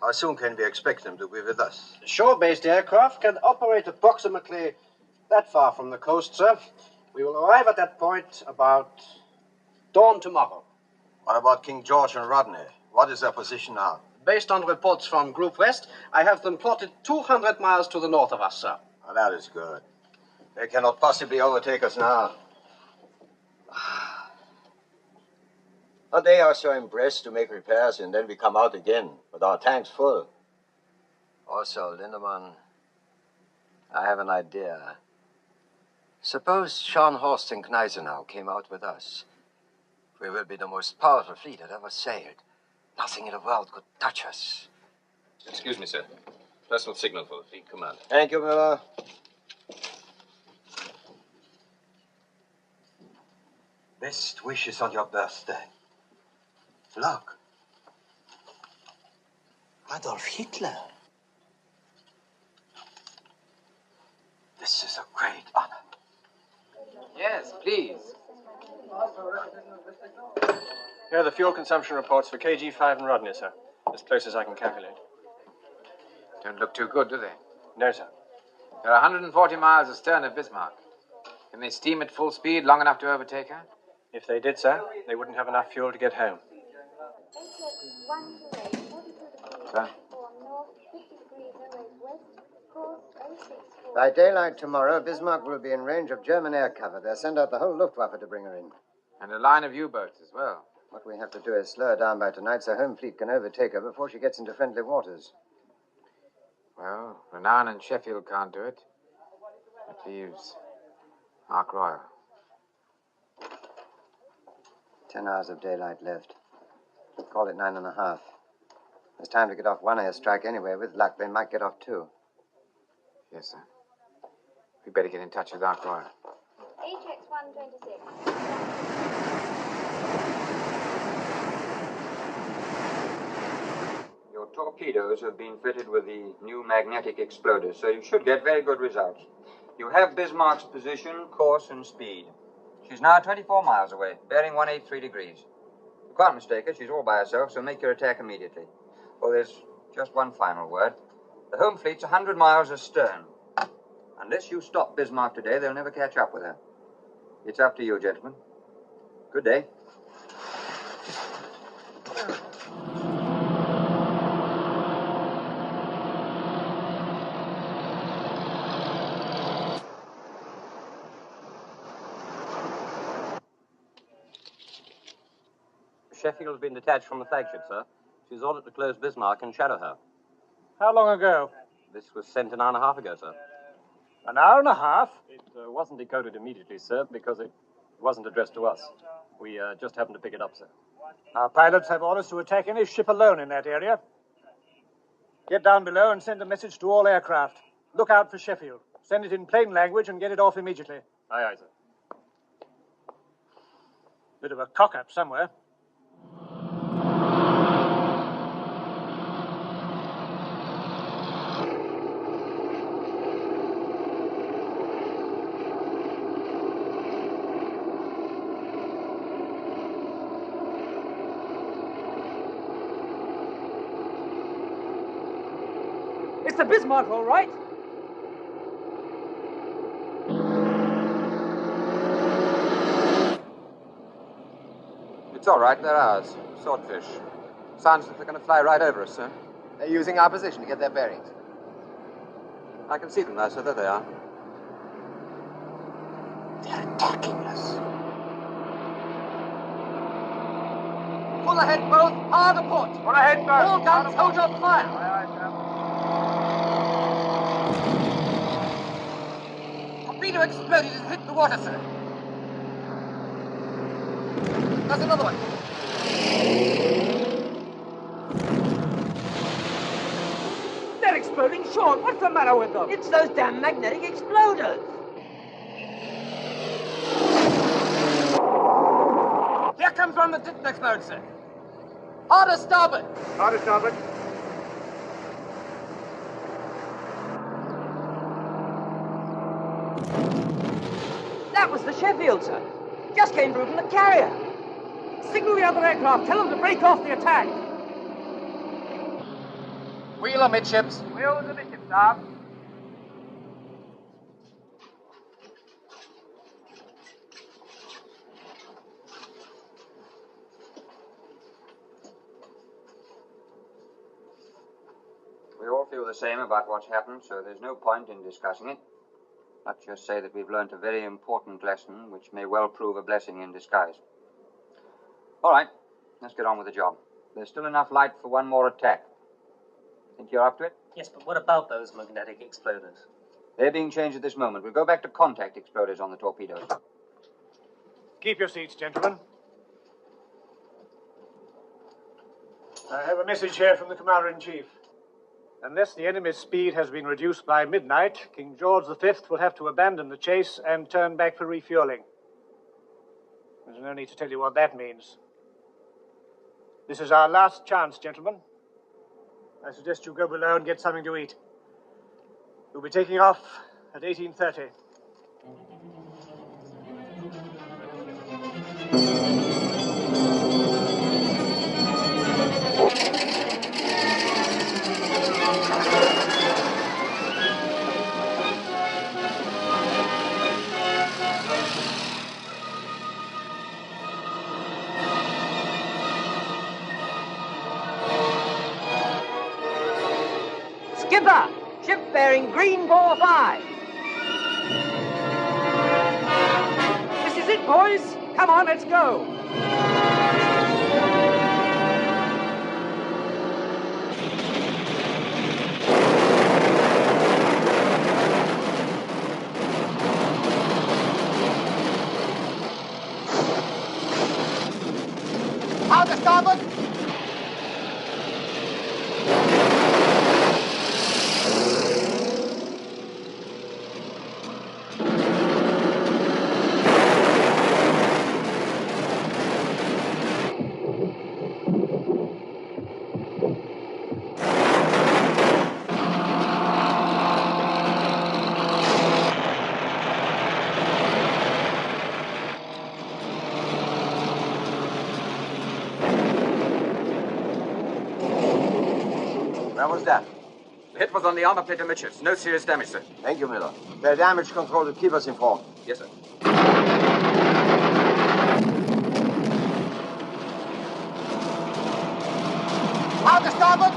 S8: How soon can we expect them to be with us?
S14: Shore-based aircraft can operate approximately that far from the coast, sir. We will arrive at that point about dawn tomorrow.
S8: What about King George and Rodney? What is their position now?
S14: Based on reports from Group West, I have them plotted 200 miles to the north of us, sir.
S8: Oh, that is good. They cannot possibly overtake us now. A day or so in Brest to make repairs, and then we come out again with our tanks full. Also, Lindemann, I have an idea. Suppose Scharnhorst and Gneisenau came out with us. We will be the most powerful fleet that ever sailed. Nothing in the world could touch us.
S11: Excuse me, sir. Personal signal for the fleet commander.
S8: Thank you, Miller. Best wishes on your birthday. Look. Adolf Hitler. This is a great honor.
S5: Yes, please.
S14: Here are the fuel consumption reports for KG5 and Rodney, sir. As close as I can calculate.
S5: Don't look too good, do they?
S14: No, sir.
S5: They're 140 miles astern of Bismarck. Can they steam at full speed long enough to overtake her?
S14: If they did, sir, they wouldn't have enough fuel to get home.
S5: Sir?
S7: By daylight tomorrow, Bismarck will be in range of German air cover. They'll send out the whole Luftwaffe to bring her in.
S5: And a line of U-boats as well.
S7: What we have to do is slow her down by tonight so Home Fleet can overtake her before she gets into friendly waters.
S5: Well, Renown and Sheffield can't do it. It leaves Ark Royal.
S7: 10 hours of daylight left. Call it 9.5. There's time to get off one airstrike anyway. With luck, they might get off two.
S5: Yes, sir. We better get in touch with Ark Royal.
S3: HX 126.
S13: Your torpedoes have been fitted with the new magnetic exploders, so you should get very good results. You have Bismarck's position, course, and speed. She's now 24 miles away, bearing 183 degrees. You can't mistake her. She's all by herself, so make your attack immediately. Oh, there's just one final word. The home fleet's 100 miles astern. Unless you stop Bismarck today, they'll never catch up with her. It's up to you, gentlemen. Good day.
S11: Sheffield's been detached from the flagship, sir. She's ordered to close Bismarck and shadow her.
S2: How long ago?
S11: This was sent an hour and a half ago, sir.
S2: An hour and a half?
S11: It wasn't decoded immediately, sir, because it wasn't addressed to us. We just happened to pick it up, sir.
S2: Our pilots have orders to attack any ship alone in that area. Get down below and send a message to all aircraft. Look out for Sheffield. Send it in plain language and get it off immediately.
S11: Aye, aye, sir.
S2: Bit of a cock-up somewhere.
S22: It's the Bismarck, all right.
S5: It's all right. They're ours. Swordfish. Sounds like they're going to fly right over us, sir.
S20: They're using our position to get their bearings.
S5: I can see them now, sir. There they are. They're attacking us.
S22: Full ahead, both. Hard a port.
S2: Full ahead, both.
S22: All guns, hold your fire.
S2: Aye, aye, sir.
S22: Torpedo exploded and hit the water, sir. There's another one. They're exploding short. What's the matter with them?
S10: It's those damn magnetic exploders.
S22: Here comes one that didn't explode, sir. Harder starboard.
S2: Harder starboard.
S10: That was the Sheffield, sir. Just came through from the carrier.
S22: Signal the other aircraft. Tell them to break off the attack.
S5: Wheel amidships.
S2: Wheel amidships, sir.
S13: We all feel the same about what's happened, so there's no point in discussing it. Let's just say that we've learnt a very important lesson, which may well prove a blessing in disguise. All right, let's get on with the job. There's still enough light for one more attack. Think you're up to it?
S22: Yes, but what about those magnetic exploders?
S13: They're being changed at this moment. We'll go back to contact exploders on the torpedoes.
S2: Keep your seats, gentlemen. I have a message here from the Commander-in-Chief. Unless the enemy's speed has been reduced by midnight, King George V will have to abandon the chase and turn back for refueling. There's no need to tell you what that means. This is our last chance, gentlemen. I suggest you go below and get something to eat. We'll be taking off at 18:30.
S10: Skipper, ship bearing green 45.
S22: This is it, boys. Come on, let's go.
S9: was that?
S5: The hit was on the armor plate amidships. No serious damage, sir.
S9: Thank you, Miller. The damage control will keep us informed.
S5: Yes, sir.
S18: Out to starboard!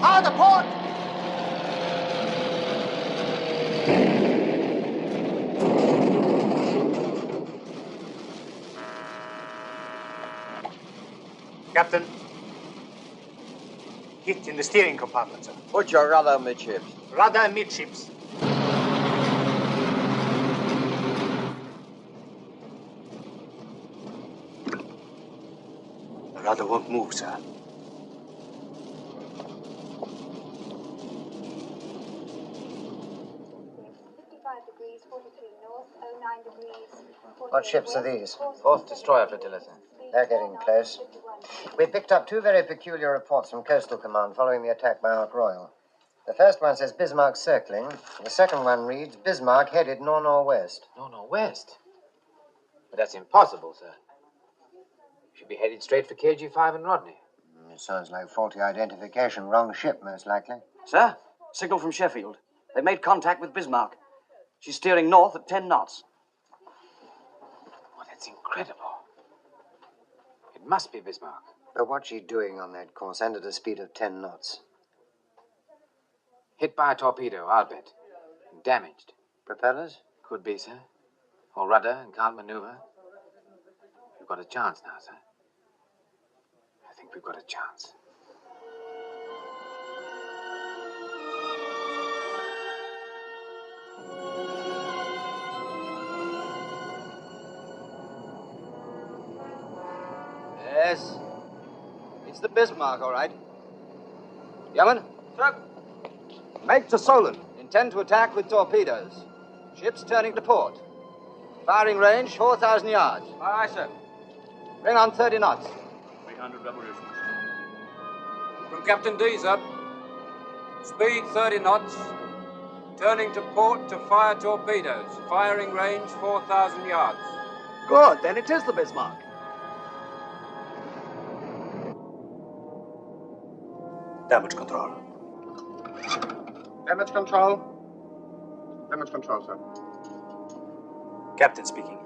S18: Out to port!
S2: Captain, hit in the steering compartment, sir.
S8: Put your rudder amidships.
S2: Rudder amidships. The rudder won't move, sir.
S7: What ships are these?
S5: Fourth destroyer flotilla, sir.
S7: They're getting close. We picked up two very peculiar reports from Coastal Command following the attack by Ark Royal. The first one says Bismarck circling. The second one reads Bismarck headed nor-northwest.
S5: Nor-northwest? But that's impossible, sir. Should be headed straight for KG-5 and Rodney.
S7: It sounds like faulty identification. Wrong ship, most likely.
S14: Sir, signal from Sheffield. They've made contact with Bismarck. She's steering north at 10 knots.
S5: Oh, that's incredible. It must be Bismarck.
S7: But what's she doing on that course and at a speed of 10 knots?
S5: Hit by a torpedo, I'll bet. Damaged.
S7: Propellers?
S5: Could be, sir. Or rudder and can't maneuver. We've got a chance now, sir. I think we've got a chance.
S20: Yes. It's the Bismarck, all right. Yeoman?
S12: Sir.
S20: Make to Solent. Intend to attack with torpedoes. Ships turning to port. Firing range 4,000 yards.
S12: Aye, sir.
S20: Bring on 30 knots.
S11: 300 revolutions.
S12: From Captain D, sir. Speed 30 knots. Turning to port to fire torpedoes. Firing range 4,000 yards.
S14: Good, then it is the Bismarck.
S2: Damage control.
S24: Damage control. Damage control, sir.
S2: Captain speaking.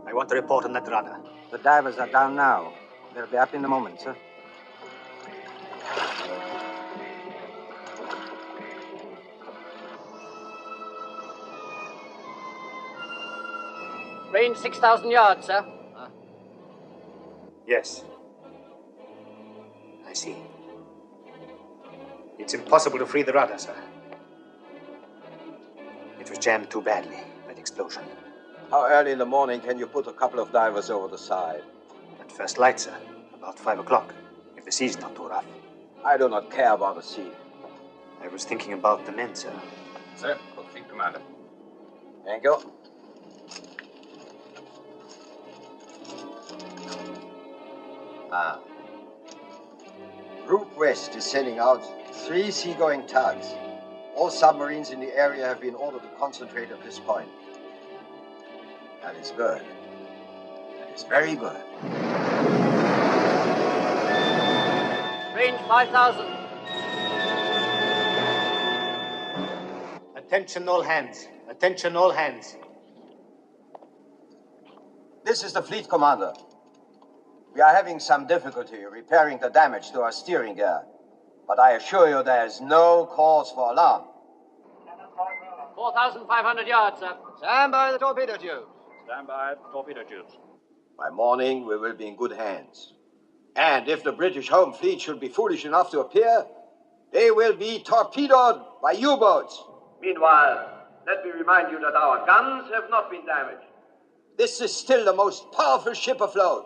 S2: I want a report on that rudder.
S9: The divers are down now. They'll be up in a moment, sir.
S22: Range 6,000 yards, sir.
S2: Yes. I see. It's impossible to free the rudder, sir. It was jammed too badly, that explosion.
S8: How early in the morning can you put a couple of divers over the side?
S2: At first light, sir. About 5 o'clock, if the sea's not too rough.
S8: I do not care about the sea.
S2: I was thinking about the men, sir.
S5: Sir, for the fleet commander.
S8: Thank you. Route West is sending out 3 seagoing tugs. All submarines in the area have been ordered to concentrate at this point. That is good. That is very good.
S22: Range 5,000.
S2: Attention all hands. Attention all hands.
S8: This is the fleet commander. We are having some difficulty repairing the damage to our steering gear, but I assure you there is no cause for alarm.
S22: 4,500 yards, sir.
S20: Stand by the torpedo tubes.
S11: Stand by, torpedo tubes.
S8: By morning, we will be in good hands. And if the British Home Fleet should be foolish enough to appear, they will be torpedoed by U-boats.
S12: Meanwhile, let me remind you that our guns have not been damaged.
S8: This is still the most powerful ship afloat.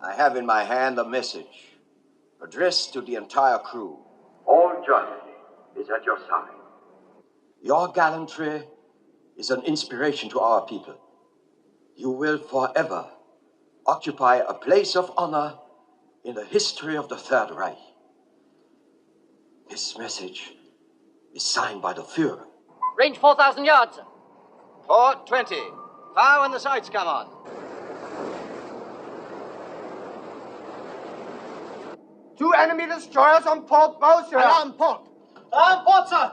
S8: I have in my hand a message addressed to the entire crew.
S12: All justice is at your side.
S8: Your gallantry, is an inspiration to our people. You will forever occupy a place of honor in the history of the Third Reich. This message is signed by the Führer.
S22: Range 4,000 yards, sir.
S20: Port 20. Fire when the sights come on.
S18: Two enemy destroyers on port bow, sir. Alarm port. Alarm port, sir.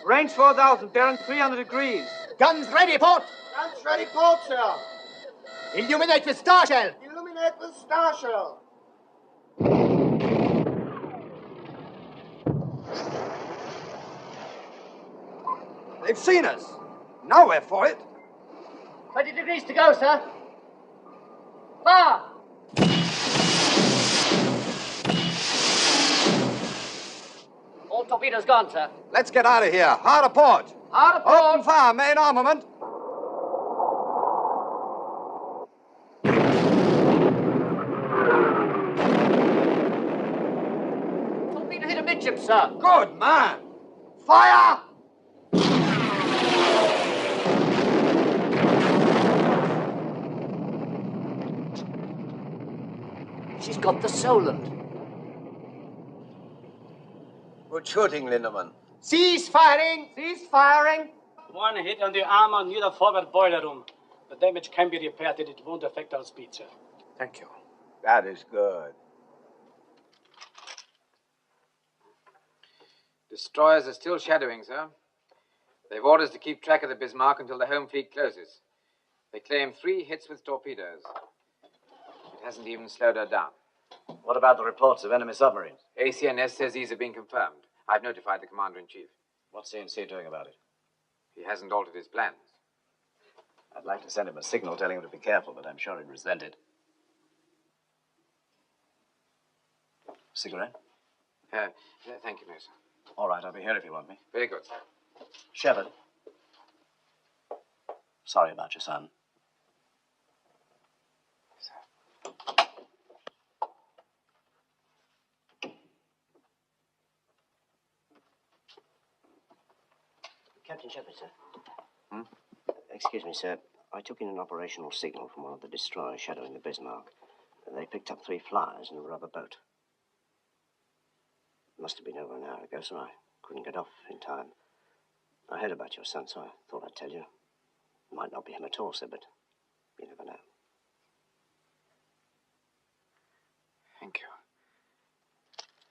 S2: Range 4,000, bearing 300 degrees.
S18: Guns ready, port. Guns ready, port, sir. Illuminate with star shell. Illuminate with star shell.
S8: They've seen us. Now we're for it.
S22: 20 degrees to go, sir. Fire! All torpedoes gone, sir.
S8: Let's get out of here. Hard aport.
S22: Hard aport.
S8: Open fire, main armament.
S22: Torpedo hit amidship, sir.
S8: Good man. Fire!
S22: She's got the Solent.
S8: Good shooting, Lindemann.
S18: Cease firing. Cease firing.
S22: One hit on the armor near the forward boiler room. The damage can be repaired and it won't affect our speed, sir.
S8: Thank you. That is good.
S5: Destroyers are still shadowing, sir. They've orders to keep track of the Bismarck until the home fleet closes. They claim 3 hits with torpedoes. It hasn't even slowed her down.
S6: What about the reports of enemy submarines?
S5: ACNS says these have been confirmed. I've notified the Commander-in-Chief.
S6: What's CNC doing about it?
S5: He hasn't altered his plans.
S6: I'd like to send him a signal telling him to be careful, but I'm sure he'd resent it. Cigarette?
S5: Thank you, no, sir.
S6: All right, I'll be here if you want me.
S5: Very good, sir.
S6: Shepard. Sorry about your son.
S1: Captain Shepard, sir. Excuse me, sir. I took in an operational signal from one of the destroyers shadowing the Bismarck. They picked up 3 flyers in a rubber boat. Must have been over an hour ago, so I couldn't get off in time. I heard about your son, so I thought I'd tell you. It might not be him at all, sir, but you never know.
S5: Thank you.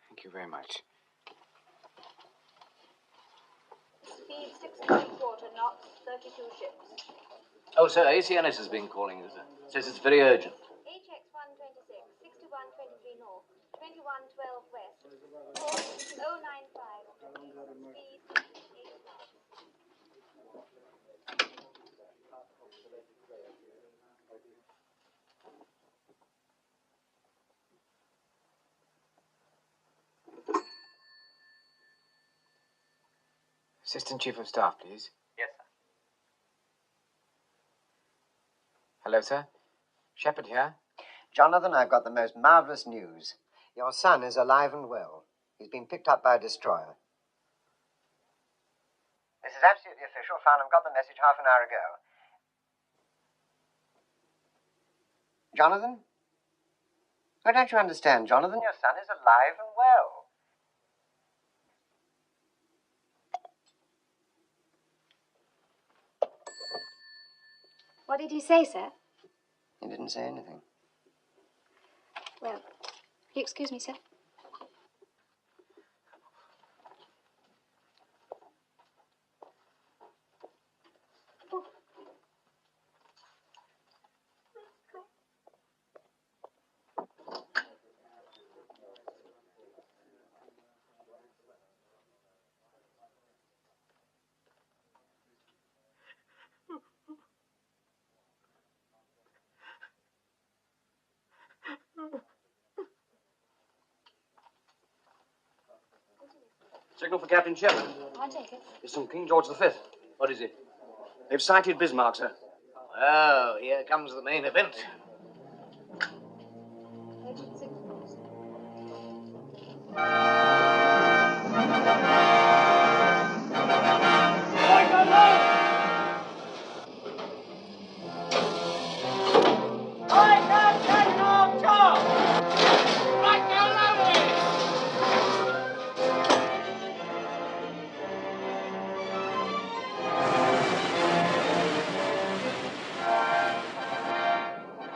S5: Thank you very much.
S3: Speed 6.25 knots, 32 ships.
S14: Oh, sir, ACNS has been calling you, sir. Says it's very urgent.
S3: HX 126, 6123 north, 2112 west, course 095, speed 8 knots.
S5: Assistant Chief of Staff, please.
S20: Yes, sir.
S5: Hello, sir. Shepard here.
S7: Jonathan, I've got the most marvelous news. Your son is alive and well. He's been picked up by a destroyer. This is absolutely official. Farnham got the message half an hour ago. Jonathan? Why don't you understand, Jonathan? Your son is alive and well.
S3: What did he say, sir?
S7: He didn't say anything.
S3: Well, you excuse me, sir?
S14: Signal for Captain Shepard.
S3: I'll take it.
S14: It's from King George V. What is it?
S2: They've sighted Bismarck, sir.
S14: Oh, here comes the main event.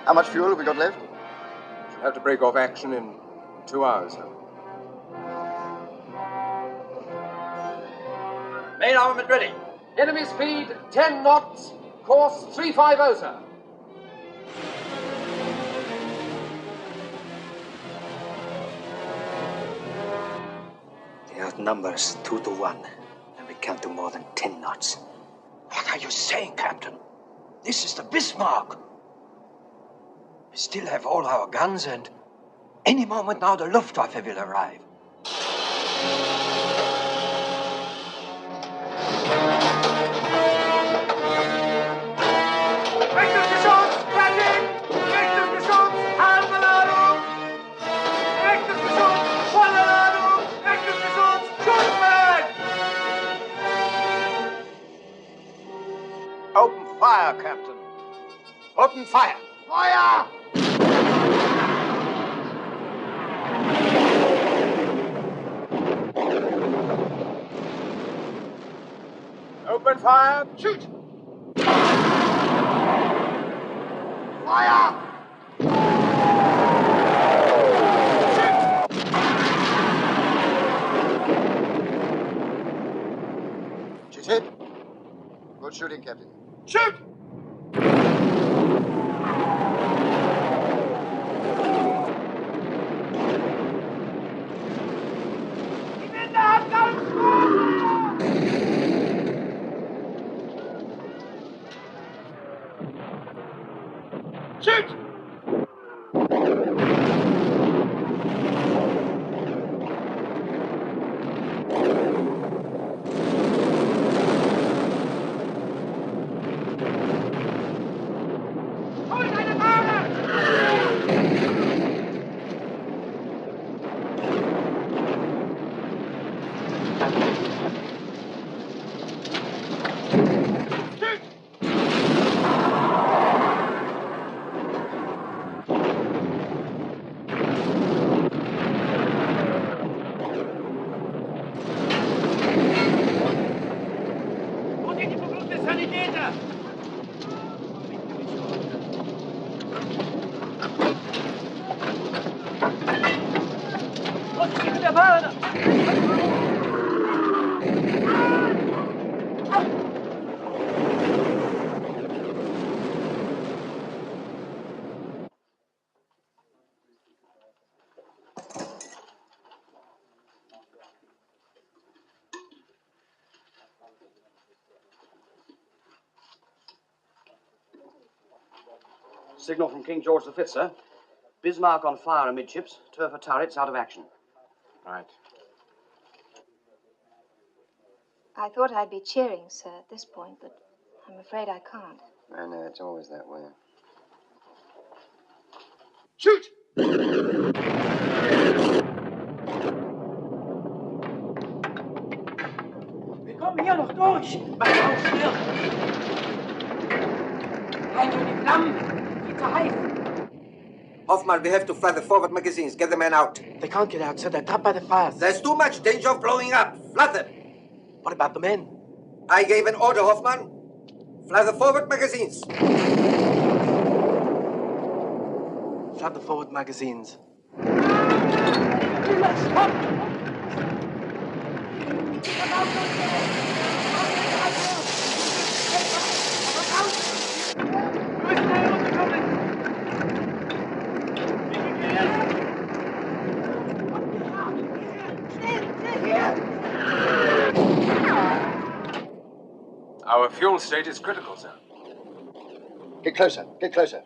S24: How much fuel have we got left?
S12: Should have to break off action in 2 hours, sir.
S16: Main armament ready.
S12: Enemy speed 10 knots, course 350, sir.
S19: They outnumber us 2 to 1, and we can't do more than 10 knots.
S8: What are you saying, Captain? This is the Bismarck. We still have all our guns, and any moment now the Luftwaffe will arrive.
S18: Open fire, Captain. Open fire. Fire!
S12: Open fire.
S18: Shoot! Fire! Shoot hit. Good shooting, Captain. Shoot! Shoot!
S14: Signal from King George V, sir. Bismarck on fire amidships. Turfer turrets out of action.
S12: Right.
S3: I thought I'd be cheering, sir, at this point, but I'm afraid I can't.
S7: I know, it's always that way.
S18: Shoot!
S10: Wir kommen hier noch durch. Mach auf schnell. Rein durch die Flammen. Viel zu heiß.
S21: Hoffman, we have to fly the forward magazines. Get the men out.
S10: They can't get out, sir. They're trapped by the fires.
S21: There's too much danger of blowing up. Flood them.
S10: What about the men?
S21: I gave an order, Hoffman. Fly the forward magazines.
S10: Flood the forward magazines.
S12: Our fuel state is critical, sir.
S24: Get closer, get closer.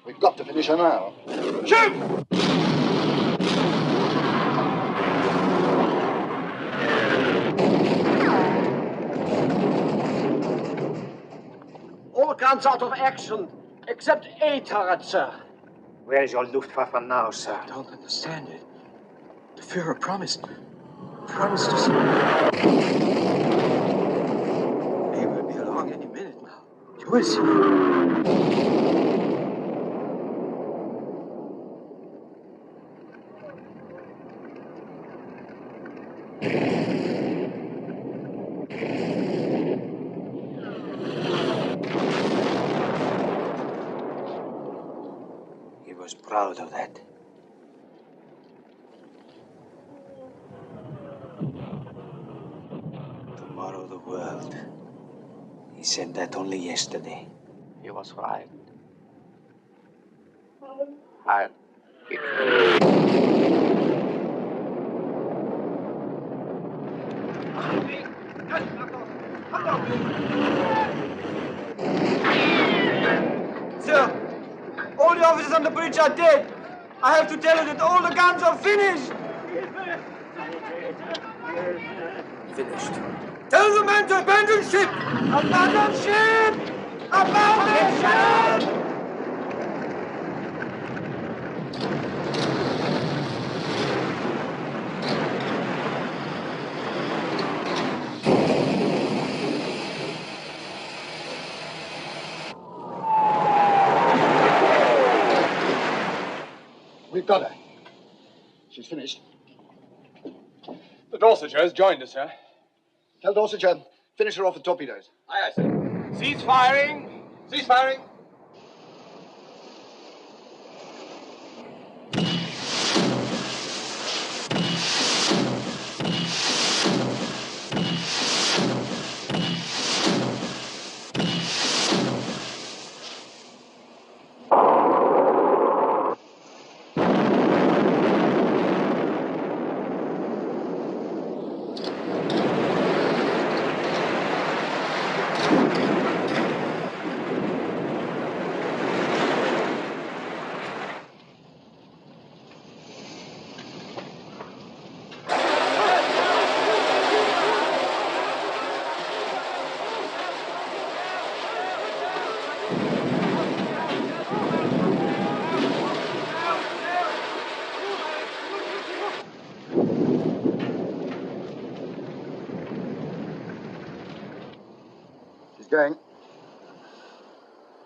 S24: We've got to finish her now.
S18: Shoot!
S14: All guns out of action, except A turret, sir.
S19: Where is your Luftwaffe now, sir?
S10: I don't understand it.
S19: The Führer promised to see. He will be along any minute now. You will see. He was proud of that. Tomorrow the world. He said that only yesterday.
S14: He was right.
S18: Sir, all the officers on the bridge are dead. I have to tell you that all the guns are finished.
S19: Finished.
S18: Tell the men to abandon ship. Abandon ship. Abandon ship.
S24: We've got her. She's finished.
S2: The Dorsetshire has joined us, sir.
S24: Tell Dorsetshire, finish her off with torpedoes.
S2: Aye, sir. Cease firing! Cease firing!
S24: She's going.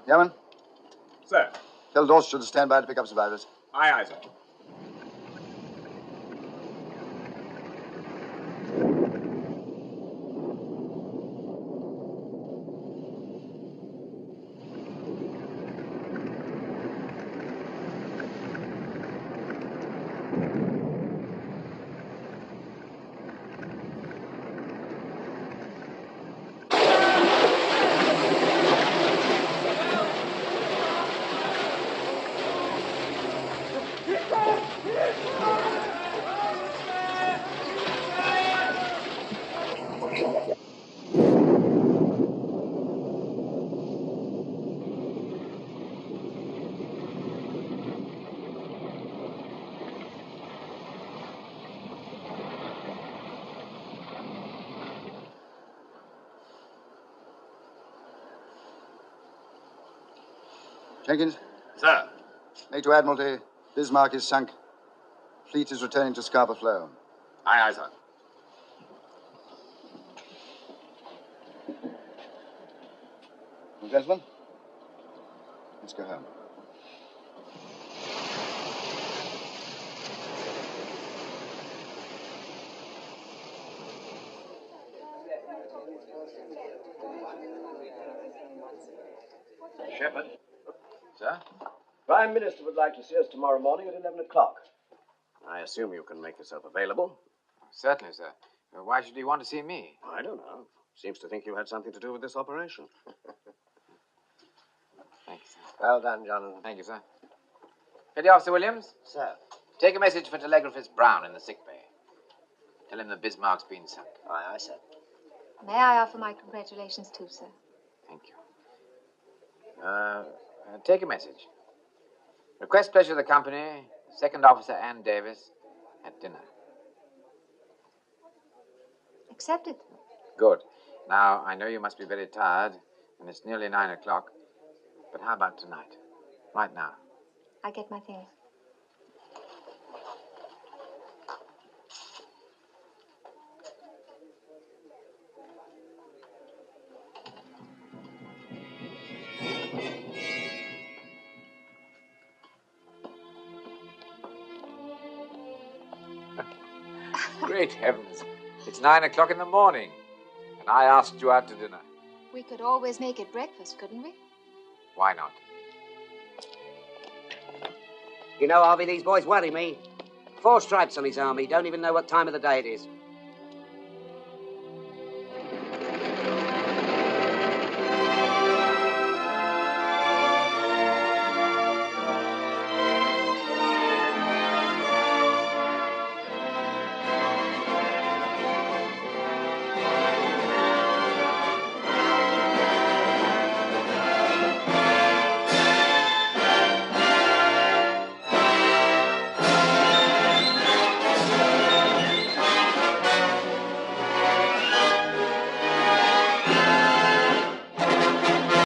S24: Yaman,
S2: Sir.
S24: tell Dorsetshire to stand by to pick up survivors.
S2: Aye, aye, sir.
S24: Jenkins?
S2: Sir.
S24: Make to Admiralty. Bismarck is sunk. Fleet is returning to Scarborough Flow.
S2: Aye, aye, sir.
S24: Well, gentlemen, let's go home.
S1: Shepard.
S5: Sir?
S1: Prime Minister would like to see us tomorrow morning at 11 o'clock. I assume you can make yourself available.
S5: Certainly, sir. Why should he want to see me?
S1: I don't know. Seems to think you had something to do with this operation.
S5: Thank you, sir.
S7: Well done, Jonathan.
S5: Thank you, sir. Petty Officer Williams?
S7: Sir.
S5: Take a message for Telegraphist Brown in the sick bay. Tell him the Bismarck's been sunk.
S7: Aye, aye, sir.
S3: May I offer my congratulations too, sir?
S5: Thank you. Take a message. Request pleasure of the company, Second Officer Ann Davis, at dinner.
S3: Accepted.
S5: Good. Now, I know you must be very tired, and it's nearly 9 o'clock. But how about tonight? Right now.
S3: I get my things.
S5: Great heavens. It's 9 o'clock in the morning, and I asked you out to dinner.
S3: We could always make it breakfast, couldn't we?
S5: Why not?
S15: You know, Harvey, these boys worry me. 4 stripes on his arm. He don't even know what time of the day it is.